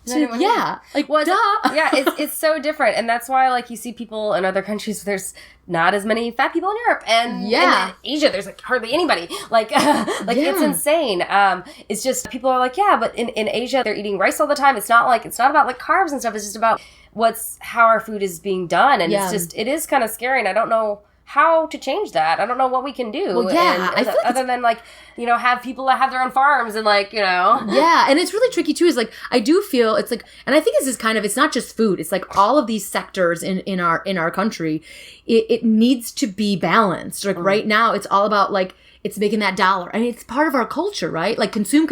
So, yeah. Like, duh. Yeah, it's so different. And that's why, like, you see people in other countries, there's not as many fat people in Europe. And in Asia, there's, like, hardly anybody. Like, it's insane. It's just, people are like, yeah, but in Asia, they're eating rice all the time. It's not about, like, carbs and stuff. It's just about how our food is being done. And it is kind of scary. And I don't know how to change that. I don't know what we can do. Well, yeah. Other than, like, have people that have their own farms and, like, Yeah, and it's really tricky, too, is, like, I do feel, it's, like, and I think this is kind of, it's not just food. It's, like, all of these sectors in our country, it needs to be balanced. Like, right now, it's all about, like, it's making that dollar. I mean, it's part of our culture, right? Like, consume.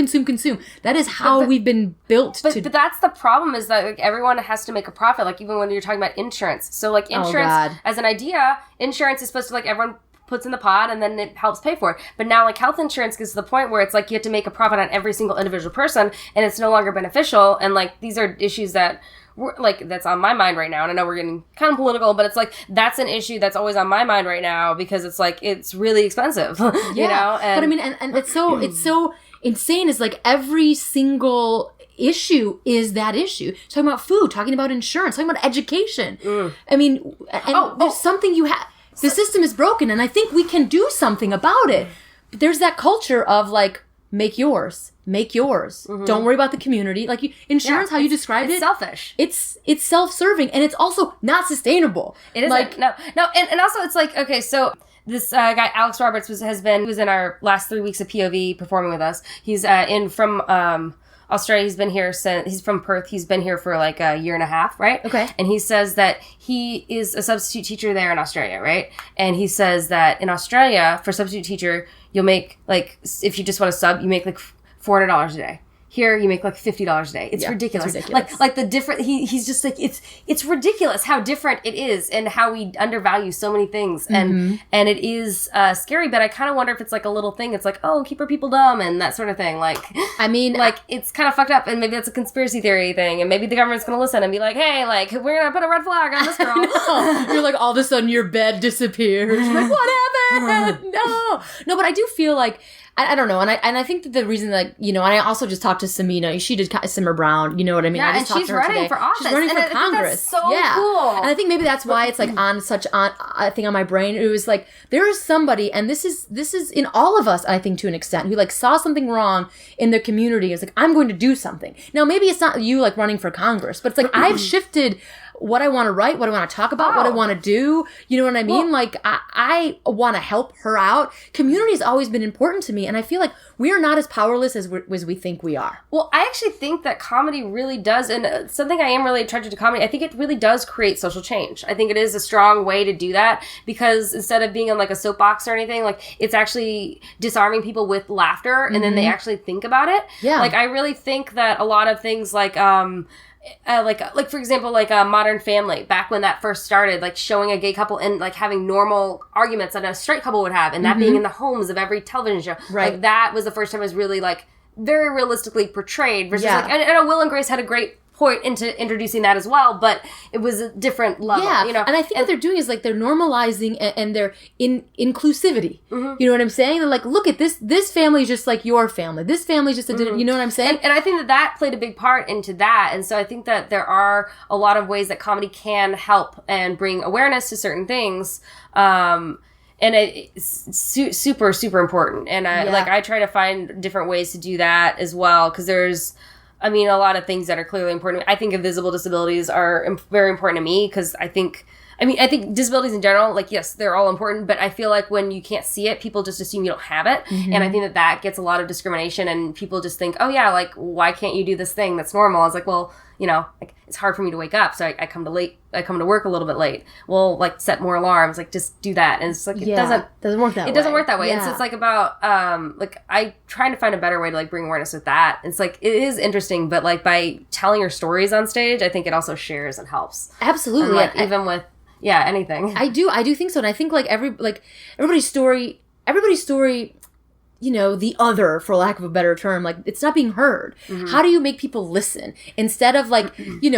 That is how we've been built to... But that's the problem, is that, like, everyone has to make a profit, like, even when you're talking about insurance. So, like, insurance, as an idea, insurance is supposed to, like, everyone puts in the pot and then it helps pay for it. But now, like, health insurance gets to the point where it's, like, you have to make a profit on every single individual person, and it's no longer beneficial. And, like, these are issues that... that's on my mind right now, and I know we're getting kind of political, but it's like, that's an issue that's always on my mind right now, because it's like, it's really expensive, you know? And, but I mean, and it's so insane, is like, every single issue is that issue. Talking about food, talking about insurance, talking about education. I mean, and there's something the system is broken, and I think we can do something about it. But there's that culture of, like, make yours. Don't worry about the community. Like, insurance, how you described it's selfish. It's self-serving, and it's also not sustainable. It isn't. Like, no, and also it's like, okay, so this guy Alex Roberts was in our last 3 weeks of POV performing with us. He's from Australia. He's been here he's from Perth. He's been here for like a year and a half, right? Okay. And he says that he is a substitute teacher there in Australia, right? And he says that in Australia, for substitute teacher, you'll make, like, if you just want to sub, you make like $400 a day. Here, you make like $50 a day. It's ridiculous. Like the different. He's just like, it's ridiculous how different it is, and how we undervalue so many things, and it is scary. But I kind of wonder if it's like a little thing. It's like, oh, keep our people dumb and that sort of thing. Like, I mean, like, it's kind of fucked up, and maybe that's a conspiracy theory thing, and maybe the government's gonna listen and be like, hey, like, we're gonna put a red flag on this girl. You're like, all of a sudden your bed disappears. You're like, what happened? No, but I do feel like. I don't know, and I think that the reason, like, and I also just talked to Samina. She did Simmer Brown, you know what I mean? Yeah, I just and she's running for office. She's running for Congress. That's so cool. And I think maybe that's why it's like on a thing on my brain. It was like, there is somebody, and this is in all of us, I think, to an extent, who like saw something wrong in their community. It's like, I'm going to do something. Now, maybe it's not you like running for Congress, but it's like, I've shifted what I want to write, what I want to talk about, what I want to do. You know what I mean? Well, like, I want to help her out. Community has always been important to me, and I feel like we are not as powerless as we think we are. Well, I actually think that comedy really does, and something I am really attracted to comedy, I think it really does create social change. I think it is a strong way to do that, because instead of being on like a soapbox or anything, like, it's actually disarming people with laughter, and then they actually think about it. Yeah. Like, I really think that a lot of things like for example, like Modern Family, back when that first started, like showing a gay couple and like having normal arguments that a straight couple would have, and that being in the homes of every television show. Right. Like, that was the first time it was really like very realistically portrayed versus like, and I know Will and Grace had a great point into introducing that as well, but it was a different level. Yeah, and I think what they're doing is like they're normalizing and they're in inclusivity. You know what I'm saying? They're like, look at this family is just like your family. This family is just you know what I'm saying? And I think that played a big part into that. And so I think that there are a lot of ways that comedy can help and bring awareness to certain things. And it's super, super important. And I try to find different ways to do that as well. Because there's, a lot of things that are clearly important. I think invisible disabilities are very important to me because I think disabilities in general, like, yes, they're all important, but I feel like when you can't see it, people just assume you don't have it. Mm-hmm. And I think that gets a lot of discrimination, and people just think, oh yeah, like, why can't you do this thing that's normal? I was like, well, like, it's hard for me to wake up, so I come to work a little bit late. Well, like, set more alarms, like, just do that. And it's like, it doesn't work that way. It doesn't work that way. Yeah. And so it's like about, I trying to find a better way to, like, bring awareness with that. It's like, it is interesting, but, like, by telling your stories on stage, I think it also shares and helps. Absolutely. And, like, even with, anything. I do think so. And I think, like, everybody's story, the other, for lack of a better term, like, it's not being heard. Mm-hmm. How do you make people listen? Instead of, like,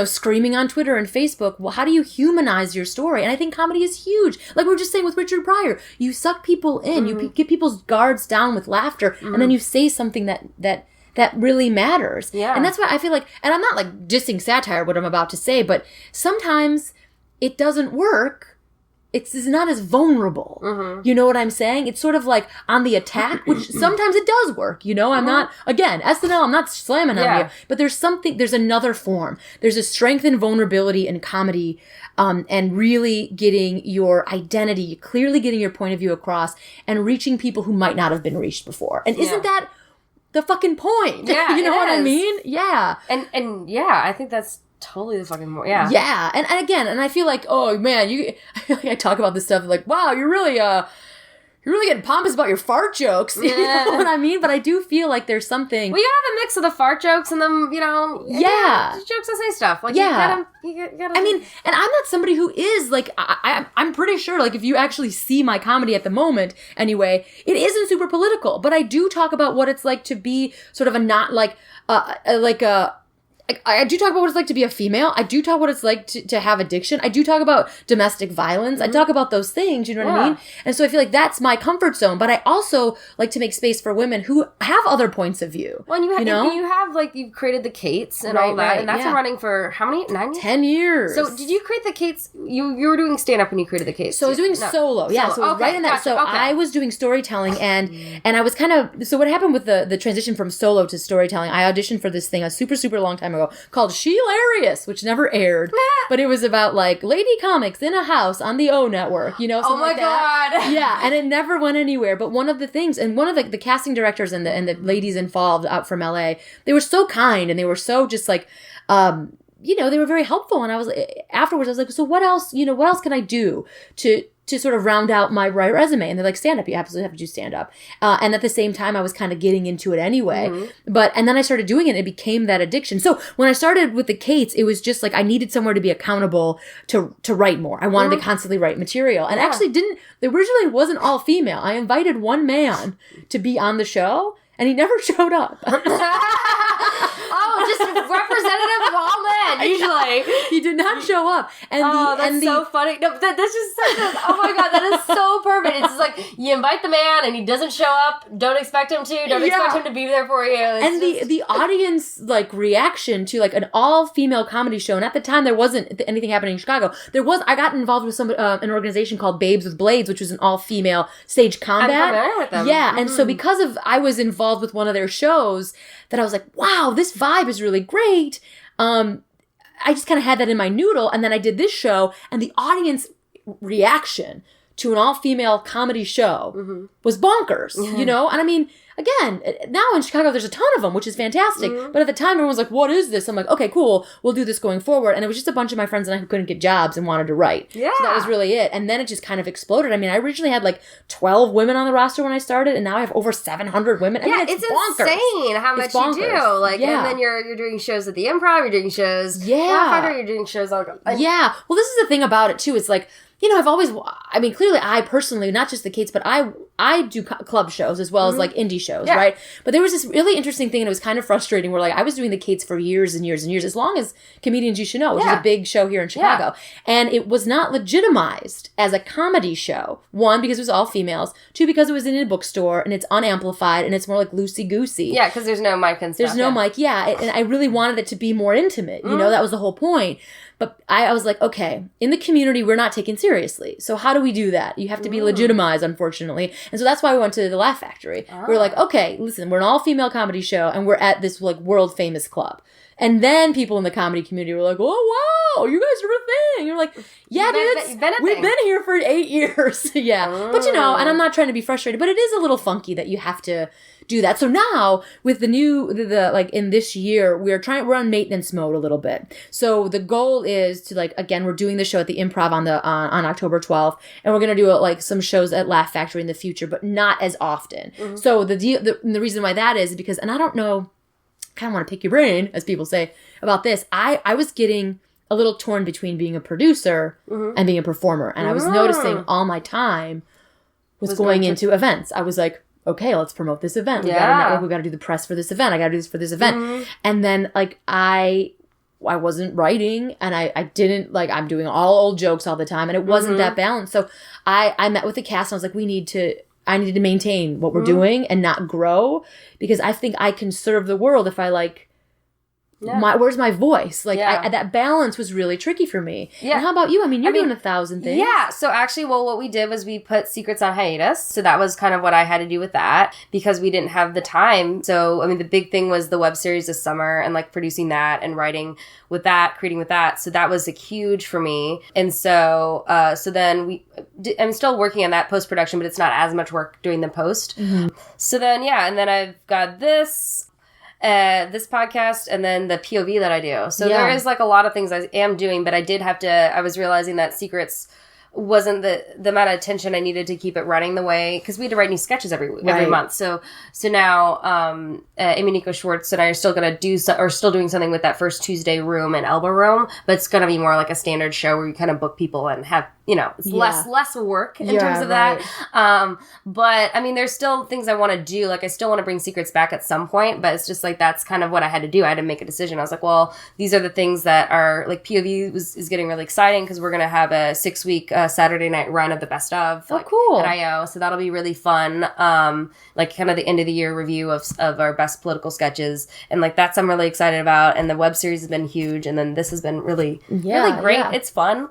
screaming on Twitter and Facebook, well, how do you humanize your story? And I think comedy is huge. Like we were just saying with Richard Pryor, you suck people in, mm-hmm. you get people's guards down with laughter, mm-hmm. and then you say something that really matters. Yeah. And that's why I feel like, and I'm not, like, dissing satire, what I'm about to say, but sometimes it doesn't work. It's not as vulnerable. Mm-hmm. You know what I'm saying? It's sort of like on the attack, which sometimes it does work. I'm not, again, SNL, I'm not slamming on you, but there's another form. There's a strength and vulnerability in comedy, and really getting your identity, clearly getting your point of view across, and reaching people who might not have been reached before. And isn't that the fucking point? Yeah, you know what I mean? Yeah. And I think that's totally the fucking more, yeah. Yeah, and again, and I feel like, oh man, I feel like I talk about this stuff like, wow, you're really getting pompous about your fart jokes. You know what I mean? But I do feel like there's something. Well, you gotta have a mix of the fart jokes and them, jokes that say stuff. Like, you gotta. I mean, and I'm not somebody who is, like, I'm pretty sure, like, if you actually see my comedy at the moment, anyway, it isn't super political. But I do talk about what it's like to be sort of a not, like, I do talk about what it's like to be a female. I do talk what it's like to have addiction. I do talk about domestic violence. Mm-hmm. I talk about those things, you know what I mean? And so I feel like that's my comfort zone. But I also like to make space for women who have other points of view. Well, and you have, like, you've created the Kates and all that. Right, and that's been running for how many? 9 years? 10 years. So did you create the Kates? You were doing stand-up when you created the Kates. So I was doing solo. Yeah, so it was right in that. Gotcha. So I was doing storytelling, and I was kind of, so what happened with the transition from solo to storytelling, I auditioned for this thing a super, super long time ago called Hilarious, which never aired, but it was about, like, lady comics in a house on the O Network, something like that. God. Yeah, and it never went anywhere. But one of the things, and one of the casting directors and the ladies involved out from LA, they were so kind, and they were so just, like, they were very helpful. And I was, afterwards, I was like, so what else can I do to sort of round out my resume? And they're like, stand up, you absolutely have to do stand up. And at the same time, I was kind of getting into it anyway. Mm-hmm. And then I started doing it, and it became that addiction. So when I started with the Kates, it was just like, I needed somewhere to be accountable to write more. I wanted to constantly write material. And actually originally wasn't all female. I invited one man to be on the show, and he never showed up. Just representative of all men, usually. He did not show up. And that's so funny. No, that's just such a, oh my God, that is so perfect. It's just like, you invite the man and he doesn't show up. Don't expect him to. Don't expect him to be there for you. And the audience, like, reaction to, like, an all-female comedy show, and at the time there wasn't anything happening in Chicago. I got involved with an organization called Babes with Blades, which was an all-female stage combat. I'm familiar with them. Yeah, and so because of, I was involved with one of their shows, that I was like, wow, this vibe is really great. I just kind of had that in my noodle, and then I did this show, and the audience reaction to an all-female comedy show was bonkers, And I mean, again, now in Chicago, there's a ton of them, which is fantastic. Mm-hmm. But at the time, everyone was like, what is this? I'm like, okay, cool. We'll do this going forward. And it was just a bunch of my friends and I who couldn't get jobs and wanted to write. Yeah. So that was really it. And then it just kind of exploded. I mean, I originally had like 12 women on the roster when I started, and now I have over 700 women. I mean, it's bonkers. Insane how much you do. Like, and then you're doing shows at the Improv, you're doing shows. Yeah. You're doing shows all. Yeah. Well, this is the thing about it too. It's like, clearly I personally, not just the Kates, but I do club shows as well as like indie shows, right? But there was this really interesting thing, and it was kind of frustrating, where like I was doing the Kates for years and years and years, as long as Comedians You Should Know, which is a big show here in Chicago. And it was not legitimized as a comedy show. One, because it was all females. Two, because it was in a bookstore and it's unamplified and it's more like loosey-goosey. Yeah, because there's no mic and stuff. There's no mic, and I really wanted it to be more intimate. You know, that was the whole point. But I was like, okay, in the community, we're not taken seriously. seriously. So how do we do that? You have to be legitimized, unfortunately. And so that's why we went to the Laugh Factory. We're like, okay, listen, we're an all-female comedy show, and we're at this like world-famous club. And then people in the comedy community were like, oh, wow, you guys are a thing. You're like, yeah, dude, we've been here for 8 years. Yeah. But, and I'm not trying to be frustrated, but it is a little funky that you have to do that. So now with the in this year, we're on maintenance mode a little bit. So the goal is to again, we're doing the show at the Improv on October 12th, and we're going to do some shows at Laugh Factory in the future, but not as often. So the reason why that is because, and I don't know, kind of want to pick your brain, as people say, about this. I was getting a little torn between being a producer and being a performer. And I was noticing all my time was going into events. I was like, okay, let's promote this event. We got a network. We got to do the press for this event. I got to do this for this event. And then I wasn't writing, and I didn't I'm doing all old jokes all the time, and it wasn't that balanced. So I met with the cast, and I was like, I need to maintain what we're doing and not grow, because I think I can serve the world if I where's my voice? That balance was really tricky for me. Yeah. And how about you? I mean, you're doing 1,000 things. Yeah. So actually, what we did was we put Secrets on hiatus. So that was kind of what I had to do with that, because we didn't have the time. So, the big thing was the web series this summer, and producing that and writing with that, creating with that. So that was huge for me. And so, then I'm still working on that post-production, but it's not as much work doing the post. So then, and then I've got this podcast, and then the POV that I do. So there is a lot of things I am doing, but I was realizing that Secrets wasn't the amount of attention I needed to keep it running the way, because we had to write new sketches every month. So now Amy Nico Schwartz and I are still going to still doing something with that first Tuesday room and Elbow Room, but it's going to be more like a standard show where you kind of book people and have it's less work in terms of that. But there's still things I want to do. I still want to bring Secrets back at some point, but it's just that's kind of what I had to do. I had to make a decision. I was like, well, these are the things that are POV is getting really exciting, because we're going to have a 6-week Saturday night run of the best of. Cool. At IO. So that'll be really fun. Kind of the end of the year review of our best political sketches. And that's I'm really excited about. And the web series has been huge. And then this has been really great. Yeah. It's fun.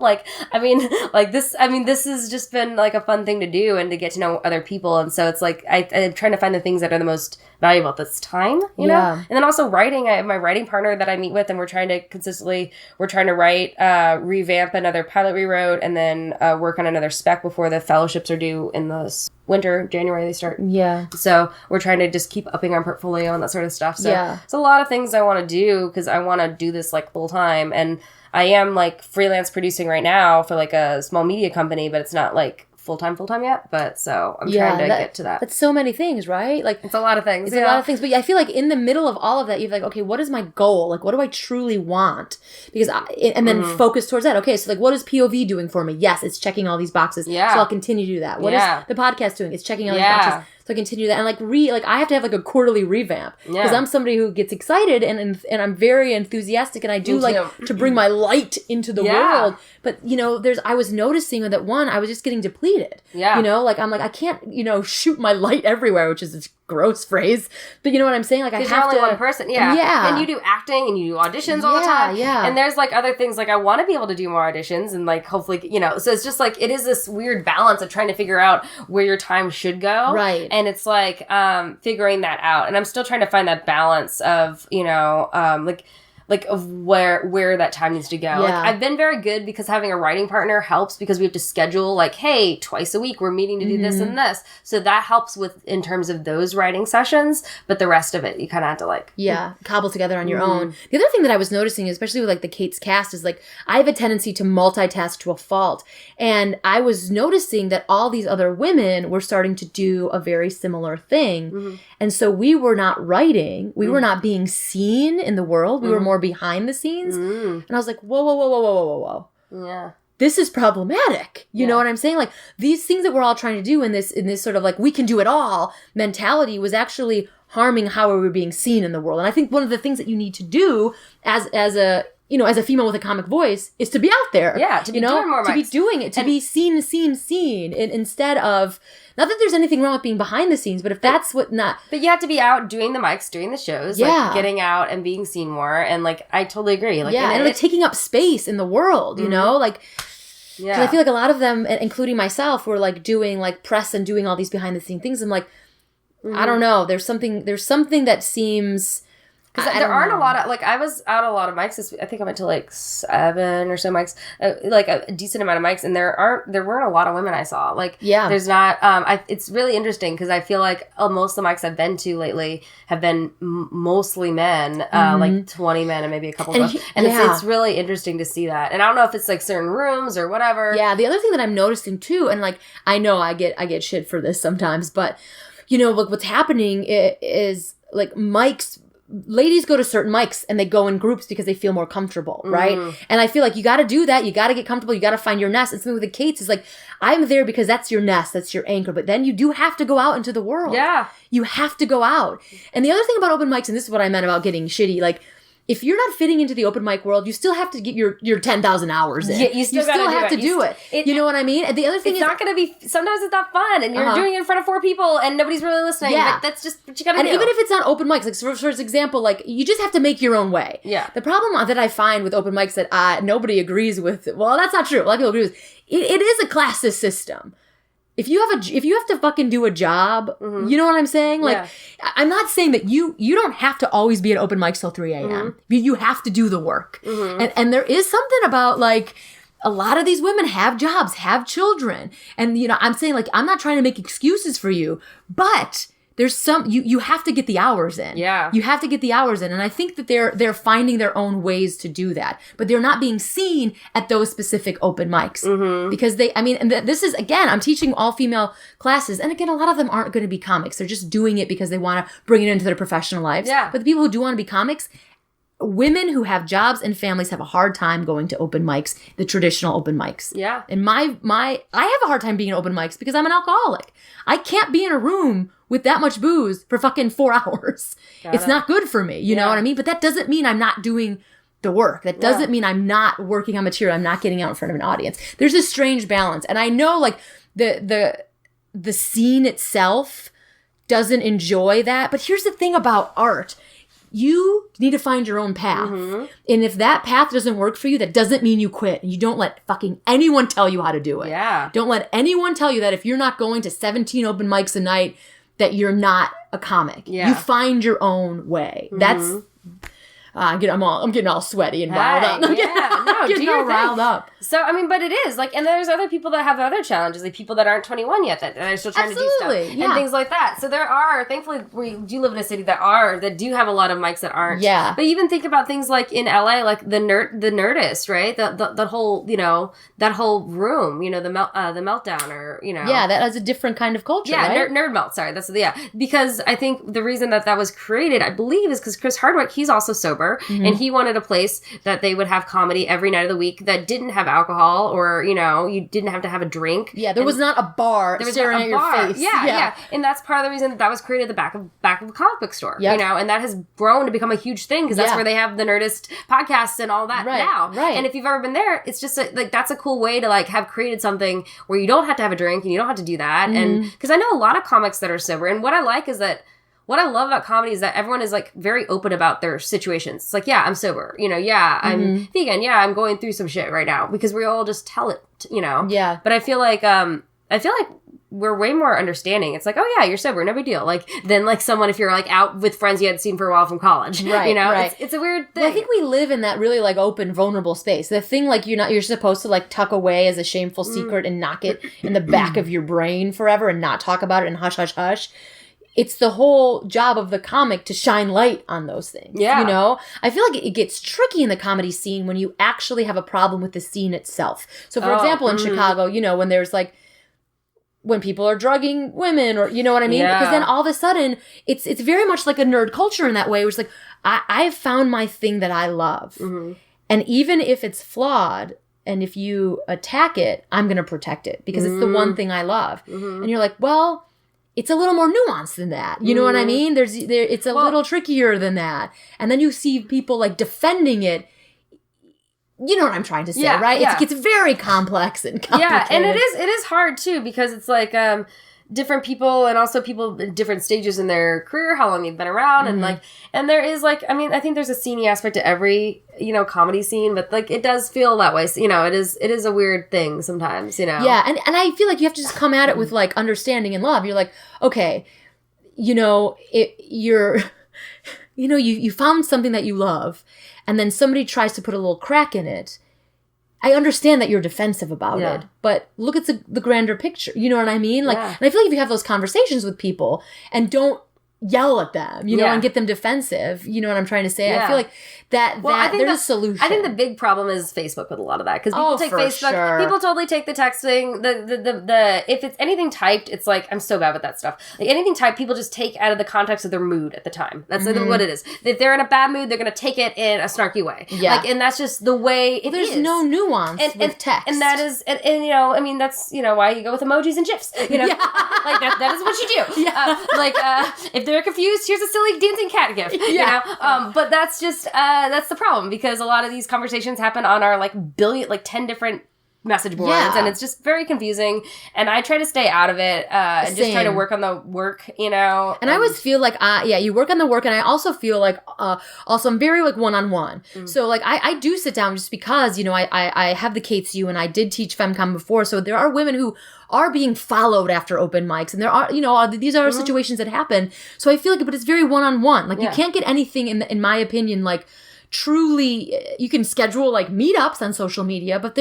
This has just been a fun thing to do and to get to know other people. And so it's I'm trying to find the things that are the most valuable at this time, you know? And then also writing. I have my writing partner that I meet with, and we're trying to write, revamp another pilot we wrote, and then work on another spec before the fellowships are due in the winter. January they start. Yeah. So we're trying to just keep upping our portfolio and that sort of stuff. So it's a lot of things I want to do, because I want to do this full time. And I am freelance producing right now for a small media company, but it's not full-time yet, but so I'm trying to get to that. That's so many things, right? It's a lot of things. It's a lot of things, but I feel in the middle of all of that, you're okay, what is my goal? What do I truly want? Because and then focus towards that. Okay, so what is POV doing for me? Yes, it's checking all these boxes. Yeah. So I'll continue to do that. What is the podcast doing? It's checking all these boxes. So I continue that, and I have to have a quarterly revamp, because I'm somebody who gets excited and I'm very enthusiastic, and I do to bring my light into the world. But I was noticing that I was just getting depleted. Yeah. I can't shoot my light everywhere, which is a gross phrase, but you know what I'm saying? I have you're only one person. Yeah. And you do acting and you do auditions all the time. Yeah. And there's other things I want to be able to do more auditions and hopefully so it's just it is this weird balance of trying to figure out where your time should go. Right. And it's figuring that out. And I'm still trying to find that balance of, of where that time needs to go. Yeah. I've been very good, because having a writing partner helps, because we have to schedule hey, twice a week we're meeting to do this and this. So that helps in terms of those writing sessions, but the rest of it you kind of have to cobble together on your own. The other thing that I was noticing, especially with the Kate's cast, is I have a tendency to multitask to a fault. And I was noticing that all these other women were starting to do a very similar thing. And so we were not writing, we were not being seen in the world, we were more behind the scenes. And I was like, whoa. Yeah. This is problematic. You know what I'm saying? These things that we're all trying to do in this sort of we can do it all mentality was actually harming how we were being seen in the world. And I think one of the things that you need to do as a female with a comic voice is to be out there. Yeah, to be doing more mics. To be doing it, to be seen, instead of, not that there's anything wrong with being behind the scenes, but if that's what not. But you have to be out doing the mics, doing the shows, getting out and being seen more. And I totally agree. And taking up space in the world, you know, Because I feel like a lot of them, including myself, were like doing like press and doing all these behind the scene things. I'm like, I don't know. There's something that seems... Because there aren't a lot of, like, I was out a lot of mics this week. I think I went to, like, 7 or so mics, like, a decent amount of mics, and there weren't a lot of women I saw. Like, there's not, it's really interesting, because I feel like most of the mics I've been to lately have been mostly men, like 20 men and maybe a couple of them. And it's really interesting to see that. And I don't know if it's, like, certain rooms or whatever. Yeah, the other thing that I'm noticing, too, and, like, I know I get shit for this sometimes, but, you know, like, what's happening is, like, mics... Ladies go to certain mics and they go in groups because they feel more comfortable, right? And I feel like you got to do that. You got to get comfortable. You got to find your nest. And something with the Kates is like, I'm there because that's your nest. That's your anchor. But then you do have to go out into the world. Yeah. You have to go out. And the other thing about open mics, and this is what I meant about getting shitty, like, if you're not fitting into the open mic world, you still have to get your 10,000 hours in. Yeah, you still have to do it. You know what I mean? And the other thing it's not going to be, sometimes it's not fun, and you're doing it in front of 4 people, and nobody's really listening. Yeah. But that's just what you got to do. And even if it's not open mics, like for example, like you just have to make your own way. Yeah. The problem that I find with open mics that nobody agrees with, well, that's not true. A lot of people agree with, it is a classist system. If you have to fucking do a job, you know what I'm saying? Like, I'm not saying that you don't have to always be at open mics till 3 a.m. You have to do the work. And there is something about, like, a lot of these women have jobs, have children. And, you know, I'm saying, like, I'm not trying to make excuses for you, but... There's you have to get the hours in. Yeah. You have to get the hours in. And I think that they're finding their own ways to do that. But they're not being seen at those specific open mics. Because this is, again, I'm teaching all female classes. And again, a lot of them aren't going to be comics. They're just doing it because they want to bring it into their professional lives. Yeah. But the people who do want to be comics, women who have jobs and families have a hard time going to open mics, the traditional open mics. Yeah. And I have a hard time being at open mics because I'm an alcoholic. I can't be in a room with that much booze for fucking 4 hours. It's not good for me. You know what I mean? But that doesn't mean I'm not doing the work. That doesn't mean I'm not working on material. I'm not getting out in front of an audience. There's this strange balance. And I know, like, the scene itself doesn't enjoy that. But here's the thing about art. You need to find your own path. And if that path doesn't work for you, that doesn't mean you quit. You don't let fucking anyone tell you how to do it. Yeah. Don't let anyone tell you that if you're not going to 17 open mics a night, that you're not a comic. Yeah. You find your own way. That's... I'm getting all sweaty and riled up. I'm getting all riled up. So, I mean, but it is, like, and there's other people that have other challenges, like people that aren't 21 yet, that are still trying to do stuff, and things like that. So there are, thankfully, we do live in a city that do have a lot of mics that aren't. Yeah. But even think about things like in LA, like the Nerdist, right? The whole, you know, that whole room, you know, the meltdown, or, you know. Yeah, that has a different kind of culture, right? Nerd melt, sorry. Because I think the reason that was created, I believe, is because Chris Hardwick, he's also sober. And he wanted a place that they would have comedy every night of the week that didn't have alcohol, or, you know, you didn't have to have a drink. Yeah, there was not a bar staring at your face. Yeah. And that's part of the reason that was created at the back of a comic book store. You know, and that has grown to become a huge thing because that's where they have the Nerdist podcasts and all that now. Right. And if you've ever been there, it's just like that's a cool way to, like, have created something where you don't have to have a drink and you don't have to do that. And because I know a lot of comics that are sober, and what I like is that what I love about comedy is that everyone is, like, very open about their situations. It's like, yeah, I'm sober. You know, yeah, I'm vegan. Yeah, I'm going through some shit right now, because we all just tell it, you know? Yeah. But I feel like we're way more understanding. It's like, oh yeah, you're sober, no big deal. Like, than, like, someone if you're, like, out with friends you hadn't seen for a while from college. Right. You know? Right. It's a weird thing. Well, I think we live in that really, like, open, vulnerable space. The thing, like, you're supposed to, like, tuck away as a shameful secret and knock it in the back of your brain forever and not talk about it and hush, hush, hush. It's the whole job of the comic to shine light on those things. Yeah. You know? I feel like it gets tricky in the comedy scene when you actually have a problem with the scene itself. So, for example, in Chicago, you know, when there's, like, when people are drugging women, or, you know what I mean? Yeah. Because then all of a sudden, it's very much like a nerd culture in that way, where it's like, I've found my thing that I love. And even if it's flawed, and if you attack it, I'm going to protect it, because it's the one thing I love. And you're like, well... It's a little more nuanced than that. You know what I mean? It's a little trickier than that. And then you see people, like, defending it. You know what I'm trying to say, right? Yeah. It's very complex and complicated. Yeah, and it is hard too, because it's like different people and also people in different stages in their career, how long they've been around, and like, and there is like, I mean, I think there's a sceney aspect to every, you know, comedy scene, but like it does feel that way. So, you know, it is a weird thing sometimes, you know. Yeah, and I feel like you have to just come at it with like understanding and love. You're like, okay, you know, you found something that you love, and then somebody tries to put a little crack in it. I understand that you're defensive about it, but look at the grander picture. You know what I mean? Like, and I feel like if you have those conversations with people and don't yell at them, you know, and get them defensive, you know what I'm trying to say? I feel like that there's a solution. I think the big problem is Facebook with a lot of that, because people take Facebook. Sure. People totally take the texting. The if it's anything typed, it's like, I'm so bad with that stuff. Like anything typed, people just take out of the context of their mood at the time. That's what it is. If they're in a bad mood, they're going to take it in a snarky way. Yeah, like, and that's just the way it is. There's no nuance with text, and that is, and you know, I mean, that's, you know, why you go with emojis and gifs. You know, like that is what you do. Yeah. If they're confused, here's a silly dancing cat gif. You know, but that's just. That's the problem, because a lot of these conversations happen on our 10 different message boards, and it's just very confusing, and I try to stay out of it and just try to work on the work, you know. And I always feel like you work on the work, and I also feel like also I'm very like one-on-one. So like I do sit down just because, you know, I have the KTSU and I did teach FemCom before, so there are women who are being followed after open mics, and there are, you know, these are situations that happen. So I feel like, but it's very one-on-one. Like you can't get anything in my opinion, like truly, you can schedule like meetups on social media, but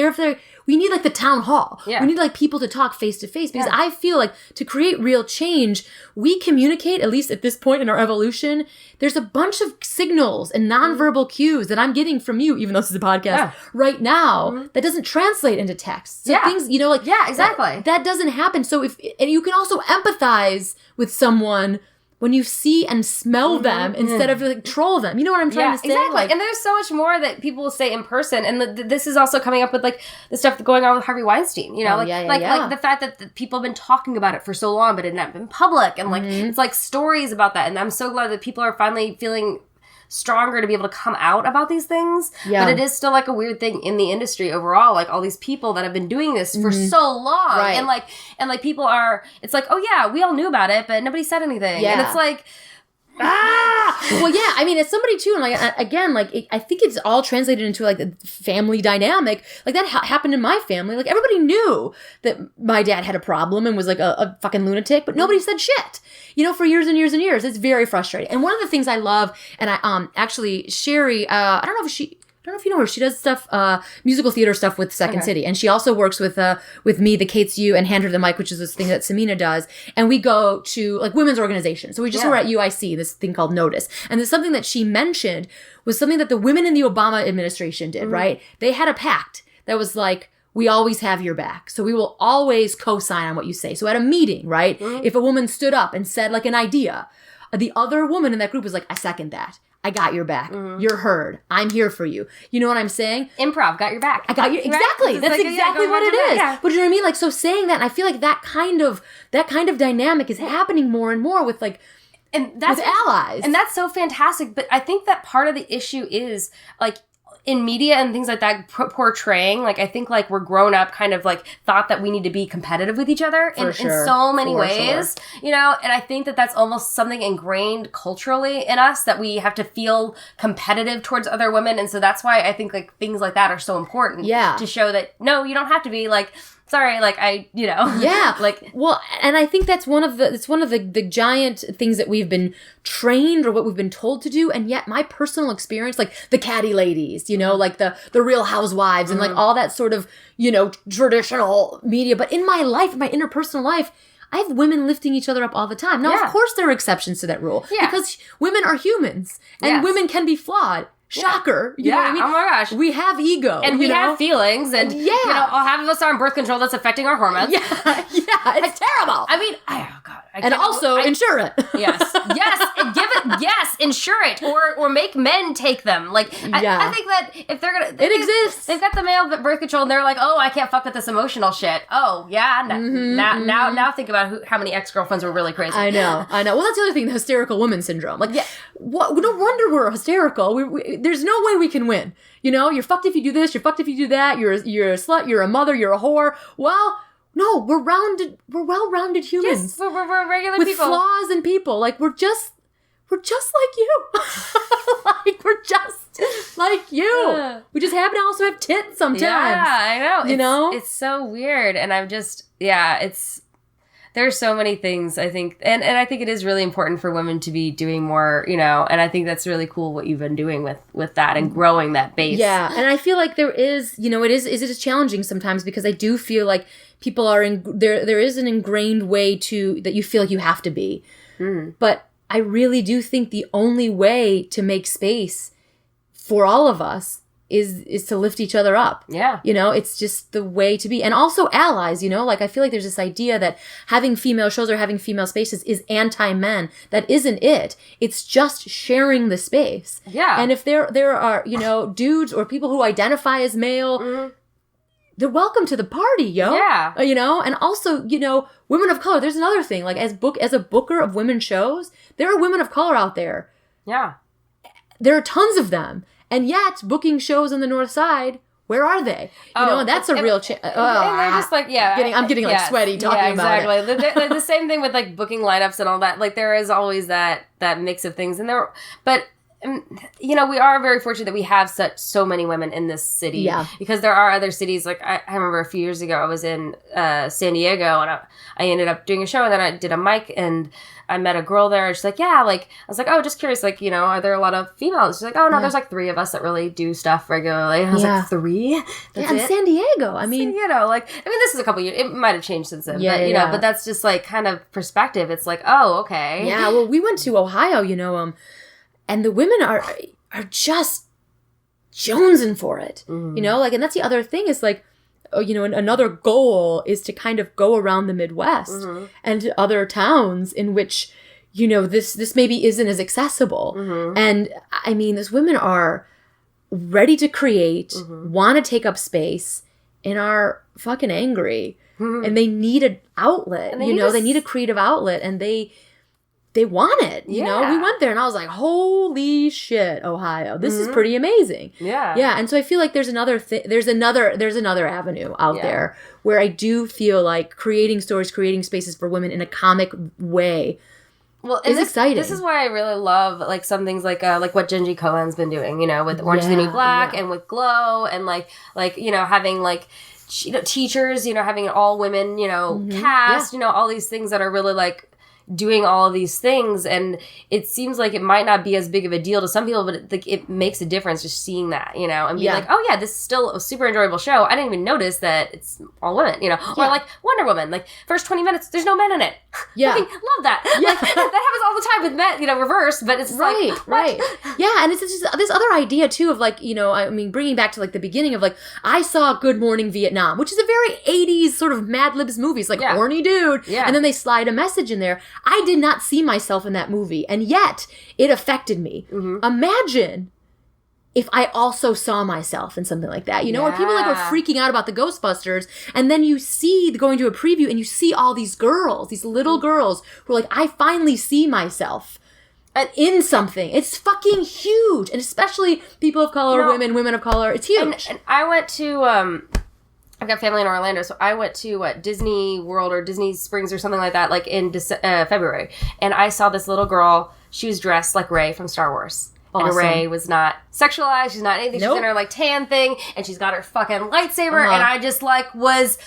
we need like the town hall. Yeah. We need like people to talk face to face, because I feel like to create real change, we communicate, at least at this point in our evolution, there's a bunch of signals and nonverbal cues that I'm getting from you, even though this is a podcast right now, that doesn't translate into text. So things, you know, like, exactly. That doesn't happen. So and you can also empathize with someone when you see and smell them instead of like troll them. You know what I'm trying to say? Exactly. Like, and there's so much more that people will say in person. And this is also coming up with like the stuff going on with Harvey Weinstein. You know, like the fact that the people have been talking about it for so long, but it hadn't been public. And like, it's like stories about that. And I'm so glad that people are finally feeling stronger to be able to come out about these things. But it is still like a weird thing in the industry overall, like all these people that have been doing this for so long, and like people are, it's like, oh yeah, we all knew about it, but nobody said anything. And it's like, well, yeah, I mean, as somebody too, and like, again, like, I think it's all translated into like the family dynamic. Like that happened in my family. Like everybody knew that my dad had a problem and was like a fucking lunatic, but nobody said shit, you know, for years and years and years. It's very frustrating. And one of the things I love, and I, actually, Sherry, I don't know if you know her. She does stuff, musical theater stuff with Second City. And she also works with me, the KTSU, and Hand Her the Mic, which is this thing that Samina does. And we go to like women's organizations. So we just were at UIC, this thing called Notice. And there's something that she mentioned was something that the women in the Obama administration did, right? They had a pact that was like, we always have your back. So we will always co-sign on what you say. So at a meeting, right? If a woman stood up and said like an idea, the other woman in that group was like, I second that. I got your back. You're heard. I'm here for you. You know what I'm saying? Improv, got your back. I got your exactly. Right? That's like, exactly what it is. Yeah. But you know what I mean? Like, so saying that, and I feel like that kind of dynamic is happening more and more with like, and that's with allies. And that's so fantastic. But I think that part of the issue is like, in media and things like that, portraying, like, I think, like, we're grown up kind of, like, thought that we need to be competitive with each other in so many ways, you know? And I think that that's almost something ingrained culturally in us, that we have to feel competitive towards other women. And so that's why I think, like, things like that are so important. Yeah. To show that, no, you don't have to be, like, sorry, like, Yeah. like, well, and I think that's one of the giant things that we've been trained or what we've been told to do. And yet my personal experience, like the catty ladies, you know, like the Real Housewives and like all that sort of, you know, traditional media. But in my life, in my interpersonal life, I have women lifting each other up all the time. Now, of course, there are exceptions to that rule. Yeah. Because women are humans and women can be flawed. Shocker. You know what I mean? Oh my gosh. We have ego. And we have feelings. And, you know, half of us are on birth control that's affecting our hormones. Yeah. It's terrible. I mean, oh God. And also insure it. Yes. Give it. Yes. Insure it. Or make men take them. Like, I think that if they're going to. It exists. They've got the male birth control and they're like, oh, I can't fuck with this emotional shit. Oh, yeah. Now think about how many ex-girlfriends were really crazy. I know. Well, that's the other thing, the hysterical woman syndrome. Like, no wonder we're hysterical. There's no way we can win. You know, you're fucked if you do this, you're fucked if you do that, you're a slut, you're a mother, you're a whore. Well, No, we're well-rounded humans. Yes, we're regular with people. With flaws in people. Like, we're just like you. Like, we're just like you. We just happen to also have tits sometimes. Yeah, I know. You it's so weird. And I'm just, there's so many things, I think. And I think it is really important for women to be doing more, and I think that's really cool what you've been doing with that and growing that base. Yeah. And I feel like there is, it is challenging sometimes because I do feel like people are there is an ingrained way that you feel like you have to be. But I really do think the only way to make space for all of us is to lift each other up. Yeah. It's just the way to be. And also allies, like I feel like there's this idea that having female shows or having female spaces is anti-men. That isn't it. It's just sharing the space. Yeah. And if there are, dudes or people who identify as male, they're welcome to the party, yo. Yeah. And also, women of color. There's another thing. Like as a booker of women shows, there are women of color out there. Yeah. There are tons of them. And yet, booking shows on the North Side, where are they? And that's a real and they're just like, I'm getting like sweaty talking about it. Exactly. The same thing with like booking lineups and all that. Like there is always that mix of things. But we are very fortunate that we have so many women in this city. Yeah. Because there are other cities. Like I remember a few years ago, I was in San Diego and I ended up doing a show and then I did a mic and I met a girl there and she's like, yeah, like, I was like, oh, just curious, like, are there a lot of females? She's like, oh, no, there's like 3 of us that really do stuff regularly. And I was like, 3? That's in San Diego. I mean, this is a couple years, it might have changed since then, but that's just like kind of perspective. It's like, oh, okay. Yeah, well, we went to Ohio, and the women are just jonesing for it, and that's the other thing is like, another goal is to kind of go around the Midwest and to other towns in which, this maybe isn't as accessible. And I mean, those women are ready to create, want to take up space, and are fucking angry. And they need an outlet, they need a creative outlet, and they want it, We went there and I was like, holy shit, Ohio, this is pretty amazing. Yeah. Yeah. And so I feel like there's another avenue out there where I do feel like creating stories, creating spaces for women in a comic way. Well, is exciting. This is why I really love like some things like what Genji Cohen's been doing, with Orange is the New Black and with Glow and like having like teachers, having an all women, cast, all these things that are really like doing all of these things, and it seems like it might not be as big of a deal to some people, but it makes a difference just seeing that, and being like, oh yeah, this is still a super enjoyable show. I didn't even notice that it's all women, or like Wonder Woman, like first 20 minutes, there's no men in it. Yeah, love that. Yeah. Like, that happens all the time with men, reverse, but it's right. Yeah, and it's just this other idea too of like, I mean, bringing back to like the beginning of like, I saw Good Morning Vietnam, which is a very 80s sort of Mad Libs movie. It's like horny dude, and then they slide a message in there. I did not see myself in that movie, and yet it affected me. Imagine if I also saw myself in something like that, where people like are freaking out about the Ghostbusters, and then you see going to a preview and you see all these girls, these little girls who are like, I finally see myself in something. It's fucking huge, and especially people of color, women of color. It's huge. And I went to I've got family in Orlando, so I went to Disney World or Disney Springs or something like that, like in February. And I saw this little girl. She was dressed like Rey from Star Wars. Awesome. And Rey was not sexualized. She's not anything. Nope. She's in her like tan thing, and she's got her fucking lightsaber. And I just like was,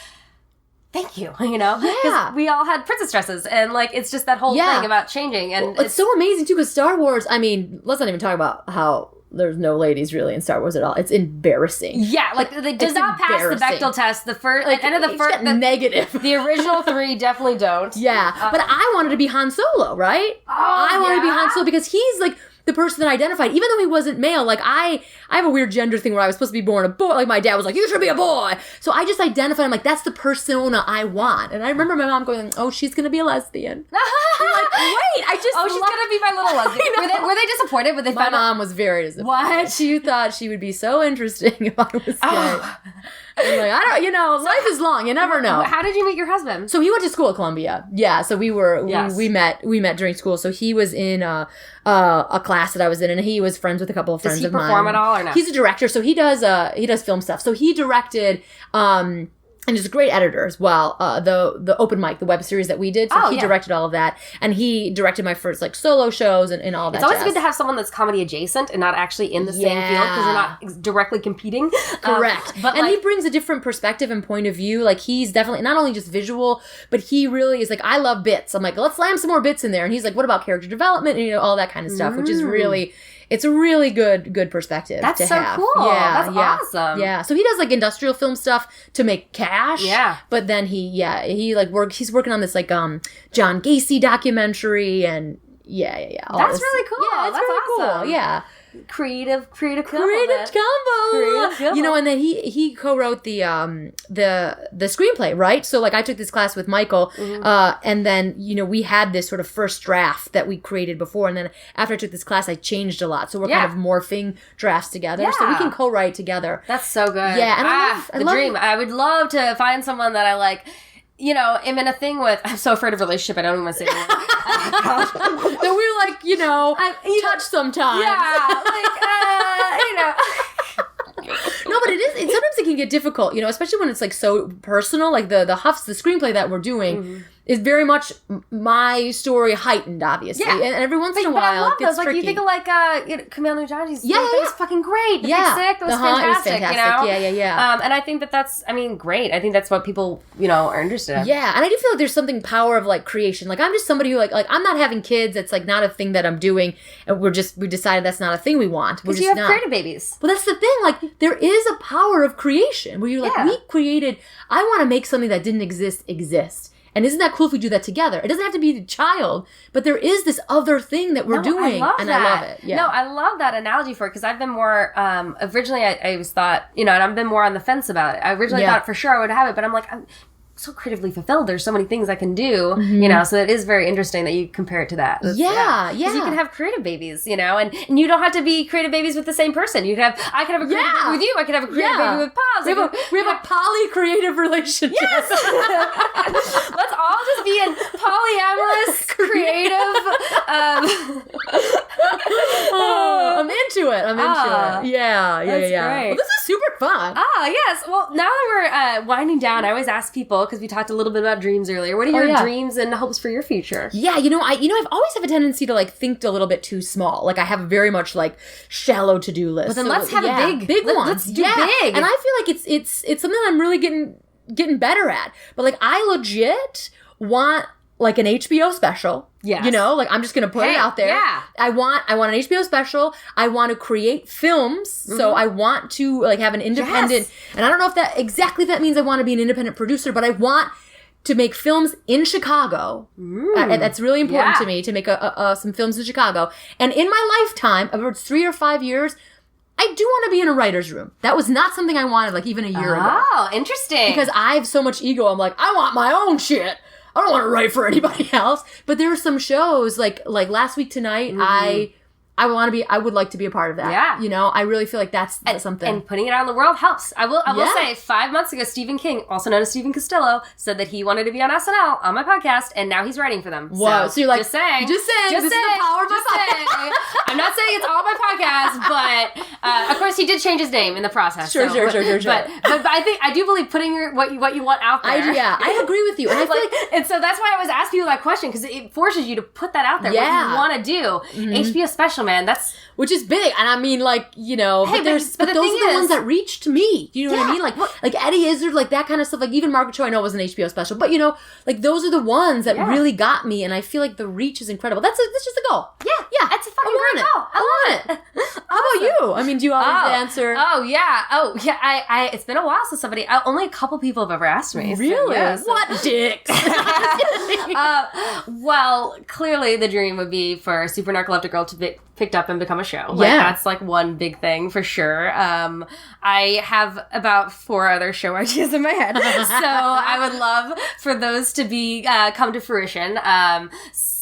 thank you, because we all had princess dresses, and like it's just that whole thing about changing. And it's so amazing too, because Star Wars. I mean, let's not even talk about how there's no ladies really in Star Wars at all. It's embarrassing. Yeah, like they did not pass the Bechdel test. The first, like end of the first, negative. The original 3 definitely don't. Yeah, but I wanted to be Han Solo, right? I wanted to be Han Solo because he's like the person that identified, even though he wasn't male. Like I have a weird gender thing where I was supposed to be born a boy. Like my dad was like, you should be a boy. So I just identified. I'm like, that's the persona I want. And I remember my mom going, oh, she's gonna be a lesbian. I'm like, wait, she's gonna be my little lesbian. Were they disappointed when they found out? My mom was very disappointed. What? She thought she would be so interesting if I was gay. I'm like, I don't, life is long. You never know. How did you meet your husband? So he went to school at Columbia. Yeah, so we met during school. So he was in a class that I was in, and he was friends with a couple of friends of mine. Does he perform at all or no? He's a director, so he does film stuff. So he directed And he's a great editor as well. The Open Mic, the web series that we did. So he directed all of that. And he directed my first like solo shows and all that. It's always good to have someone that's comedy adjacent and not actually in the same field because they're not directly competing. Correct. And he brings a different perspective and point of view. Like he's definitely not only just visual, but he really is like, I love bits. I'm like, let's slam some more bits in there. And he's like, what about character development? And all that kind of stuff, which is really... It's a really good perspective to have. That's so cool. That's awesome. Yeah. So he does like industrial film stuff to make cash. Yeah. But then he's working on this like John Gacy documentary and That's really cool. Yeah, that's really awesome. Cool. Yeah. Creative combo. You know, and then he co-wrote the screenplay, right? So like I took this class with Michael, and then we had this sort of first draft that we created before, and then after I took this class, I changed a lot. So we're kind of morphing drafts together, so we can co-write together. That's so good. Yeah, and I love dream. I would love to find someone that I like. Am in a thing with. I'm so afraid of relationship. I don't even want to say the word. That we're like, touch sometimes. Yeah, No, but sometimes it can get difficult, especially when it's like so personal. Like the Huffs, the screenplay that we're doing is very much my story heightened, obviously. Yeah. And every once in a while, I love it gets those. tricky. Like you think of like Kumail Nanjiani's was fucking great. The yeah, Big Sick, that was fantastic. It was fantastic. Yeah. And I think that's great. I think that's what people are interested in. Yeah, and I do feel like there's something power of like creation. Like I'm just somebody who like I'm not having kids. It's like not a thing that I'm doing, and we decided that's not a thing we want. Because you have creative babies. Well, that's the thing. Like there is a power of creation where you're like we created. I want to make something that didn't exist. And isn't that cool if we do that together? It doesn't have to be the child, but there is this other thing that we're doing. I love it. Yeah. No, I love that analogy for it because I've been more, originally I was thought, and I've been more on the fence about it. I originally thought for sure I would have it, but I'm like, I'm so creatively fulfilled. There's so many things I can do, so it is very interesting that you compare it to that. Because you can have creative babies, and you don't have to be creative babies with the same person. I could have a creative baby with you. I could have a creative baby with Paz. We have a poly-creative relationship. Yes! Let's all just be in polyamorous, creative... I'm into it. Yeah. Great. Well, this is super fun. Yes. Well, now that we're winding down, I always ask people, because we talked a little bit about dreams earlier, what are your dreams and hopes for your future? Yeah, I've always have a tendency to like think a little bit too small. Like I have a very much like shallow to-do list. Well, then let's have a big one. Let's do big. And I feel like it's something I'm really getting better at. But like I legit want like an HBO special. Yes. Like I'm just going to put it out there. Yeah. I want an HBO special. I want to create films. So I want to like have an independent, and I don't know if that means I want to be an independent producer, but I want to make films in Chicago. That's really important to me, to make some films in Chicago. And in my lifetime, over 3 or 5 years, I do want to be in a writer's room. That was not something I wanted like even a year ago. Oh, interesting. Because I have so much ego. I'm like, I want my own shit. I don't want to write for anybody else. But there are some shows like Last Week Tonight. I would like to be a part of that. Yeah. I really feel like that's something. And putting it out in the world helps. I will say 5 months ago, Stephen King, also known as Stephen Costello, said that he wanted to be on SNL on my podcast, and now he's writing for them. Whoa. So you're like, just saying. This is the power of my podcast. I'm not saying it's all my podcast, but of course he did change his name in the process. Sure. But I do believe putting what you want out there. I agree with you. And I feel like, and so that's why I always ask people that question, because it forces you to put that out there. What you want to do. HBO special, man. Which is big, and I mean, like, but those are the ones that reached me. Do you know what I mean? Like Eddie Izzard, like that kind of stuff. Like even Margaret Cho, I know was an HBO special, but like those are the ones that really got me, and I feel like the reach is incredible. That's just a goal. Yeah, that's a fucking great goal. I love it. How about you? I mean, do you always answer? Oh yeah. I it's been a while since only a couple people have ever asked me. Really? So, what dicks? Well, clearly the dream would be for a super narcoleptic girl to be picked up and become a show. That's like one big thing for sure. I have about 4 other show ideas in my head, so I would love for those to be come to fruition.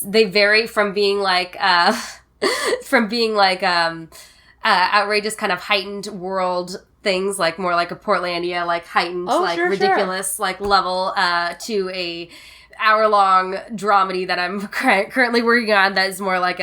They vary from being like outrageous kind of heightened world things, like more like a Portlandia, like heightened, ridiculous, like level, to a hour-long dramedy that I'm currently working on that is more like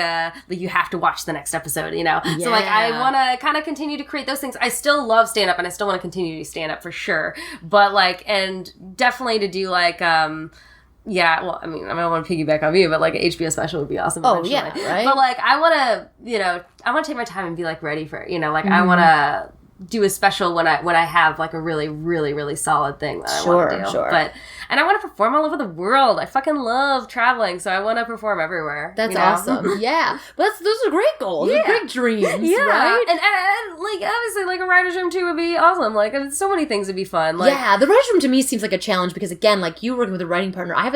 you have to watch the next episode, you know? Yeah. So, like, I want to kind of continue to create those things. I still love stand-up, and I still want to continue to do stand-up for sure. But, like, and definitely to do, like, yeah, well, I mean, I don't want to piggyback on you, but, like, an HBO special would be awesome eventually. Yeah, right? But, like, I want to, you know, I want to take my time and be, like, ready for it, you know? Like, I want to do a special when I have, like, a really, really, really solid thing that I want to do. Sure. And I want to perform all over the world. I fucking love traveling, so I want to perform everywhere. That's awesome. Yeah. But those are great goals. Yeah. Great dreams, right? And, like, obviously, like, a writer's room, too, would be awesome. Like, so many things would be fun. Like, yeah, the writer's room, to me, seems like a challenge because, again, like, you working with a writing partner, I have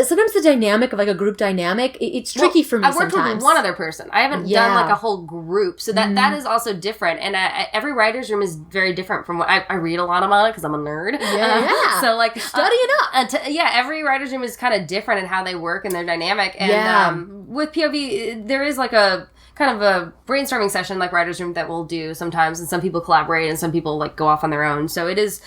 sometimes the dynamic of, like, a group dynamic, it's tricky for me sometimes. I've worked with one other person. I haven't done, like, a whole group. So that is also different. And every writer's room is very different from what I read a lot about it because I'm a nerd. Yeah. So, like, studying up. Every writer's room is kind of different in how they work and their dynamic. And with POV, there is, like, a kind of a brainstorming session, like, writer's room that we'll do sometimes. And some people collaborate and some people, like, go off on their own. So it is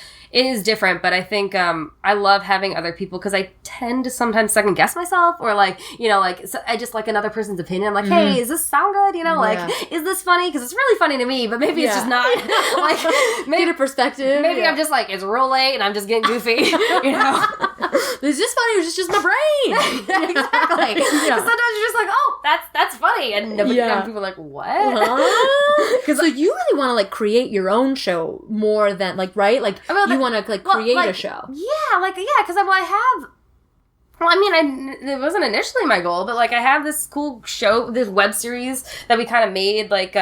different, but I think I love having other people because I tend to sometimes second guess myself or, like, you know, like, so I just like another person's opinion. I'm like, hey, is this sound good? You know, like, is this funny? Because it's really funny to me, but maybe it's just not. Like, maybe get a perspective. Maybe I'm just like, it's real late and I'm just getting goofy, you know? Is this funny or is this just my brain? Exactly. Because sometimes you're just like, oh, that's funny. And nobody, and people are like, what? So you really want to, like, create your own show more than, like, right? Like, you want to, like, create a show. Yeah, because I have... Well, I mean, it wasn't initially my goal, but, like, I have this cool show, this web series that we kind of made, like,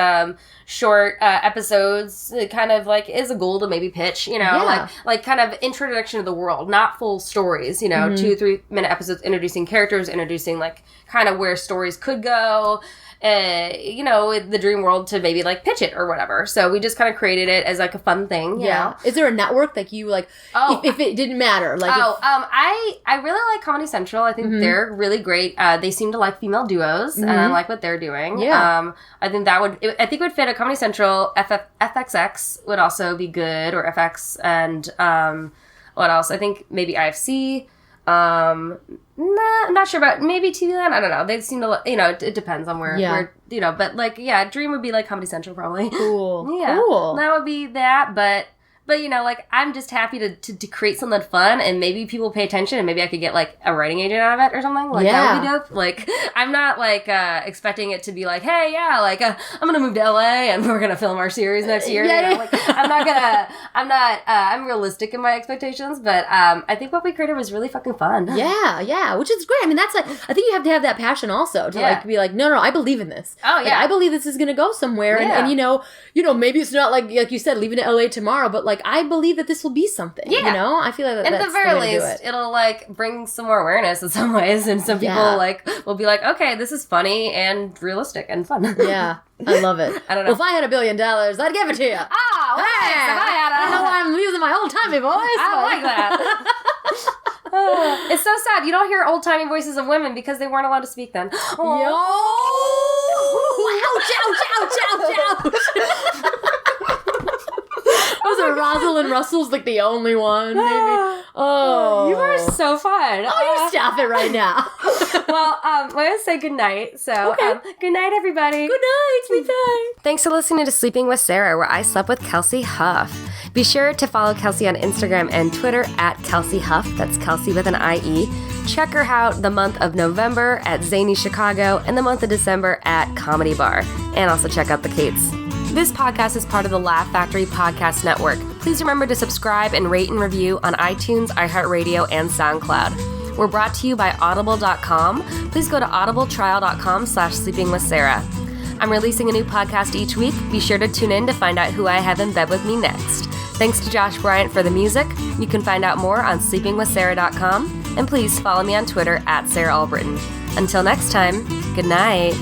short episodes. It kind of, like, is a goal to maybe pitch, you know, like kind of introduction to the world, not full stories, you know, 2-3 minute episodes introducing characters, introducing, like, kind of where stories could go. You know, the dream world to maybe, like, pitch it or whatever. So we just kind of created it as, like, a fun thing. You know? Is there a network that you, like, if it didn't matter? Like, I really like Comedy Central. I think they're really great. They seem to like female duos, and I like what they're doing. Yeah. I think it would fit a Comedy Central. FXX would also be good, or FX, and what else? I think maybe IFC. I'm not sure about maybe TV Land. I don't know. They seem to, you know, it depends on where, you know, but, like, Dream would be, like, Comedy Central probably. Cool. Yeah. Cool. That would be that, but, you know, like, I'm just happy to create something fun and maybe people pay attention and maybe I could get, like, a writing agent out of it or something. Like, that would be dope. Like, I'm not, like, expecting it to be like, hey, I'm gonna move to LA and we're gonna film our series next year. You know? Like, I'm realistic in my expectations, but I think what we created was really fucking fun. Yeah, which is great. I mean, that's, like, I think you have to have that passion also to, like, be like, no, I believe in this. Oh, yeah. Like, I believe this is gonna go somewhere. And you know, maybe it's not, like you said, leaving to LA tomorrow, but, like, I believe that this will be something. Yeah. You know? I feel like that's at the very least, it'll, like, bring some more awareness in some ways, and some people, like, will be like, okay, this is funny and realistic and fun. Yeah. I love it. I don't know. Well, if I had $1 billion, I'd give it to you. Well, thanks. If I had I know I'm using my old-timey voice. I like that. It's so sad. You don't hear old-timey voices of women because they weren't allowed to speak then. Ouch. Was it Rosalind Russell's, like, the only one, maybe? Oh. You are so fun. Oh, you stop it right now. Well, we're going to say goodnight. So, good night, everybody. Good night. Sleep tight. Thanks for listening to Sleeping with Sarah, where I slept with Kelsie Huff. Be sure to follow Kelsie on Instagram and Twitter at Kelsie Huff. That's Kelsie with an I-E. Check her out the month of November at Zany Chicago and the month of December at Comedy Bar. And also check out the Kates. This podcast is part of the Laugh Factory Podcast Network. Please remember to subscribe and rate and review on iTunes, iHeartRadio, and SoundCloud. We're brought to you by Audible.com. Please go to audibletrial.com/sleepingwithsarah. I'm releasing a new podcast each week. Be sure to tune in to find out who I have in bed with me next. Thanks to Josh Bryant for the music. You can find out more on sleepingwithsarah.com. And please follow me on Twitter at Sarah Albritton. Until next time, good night.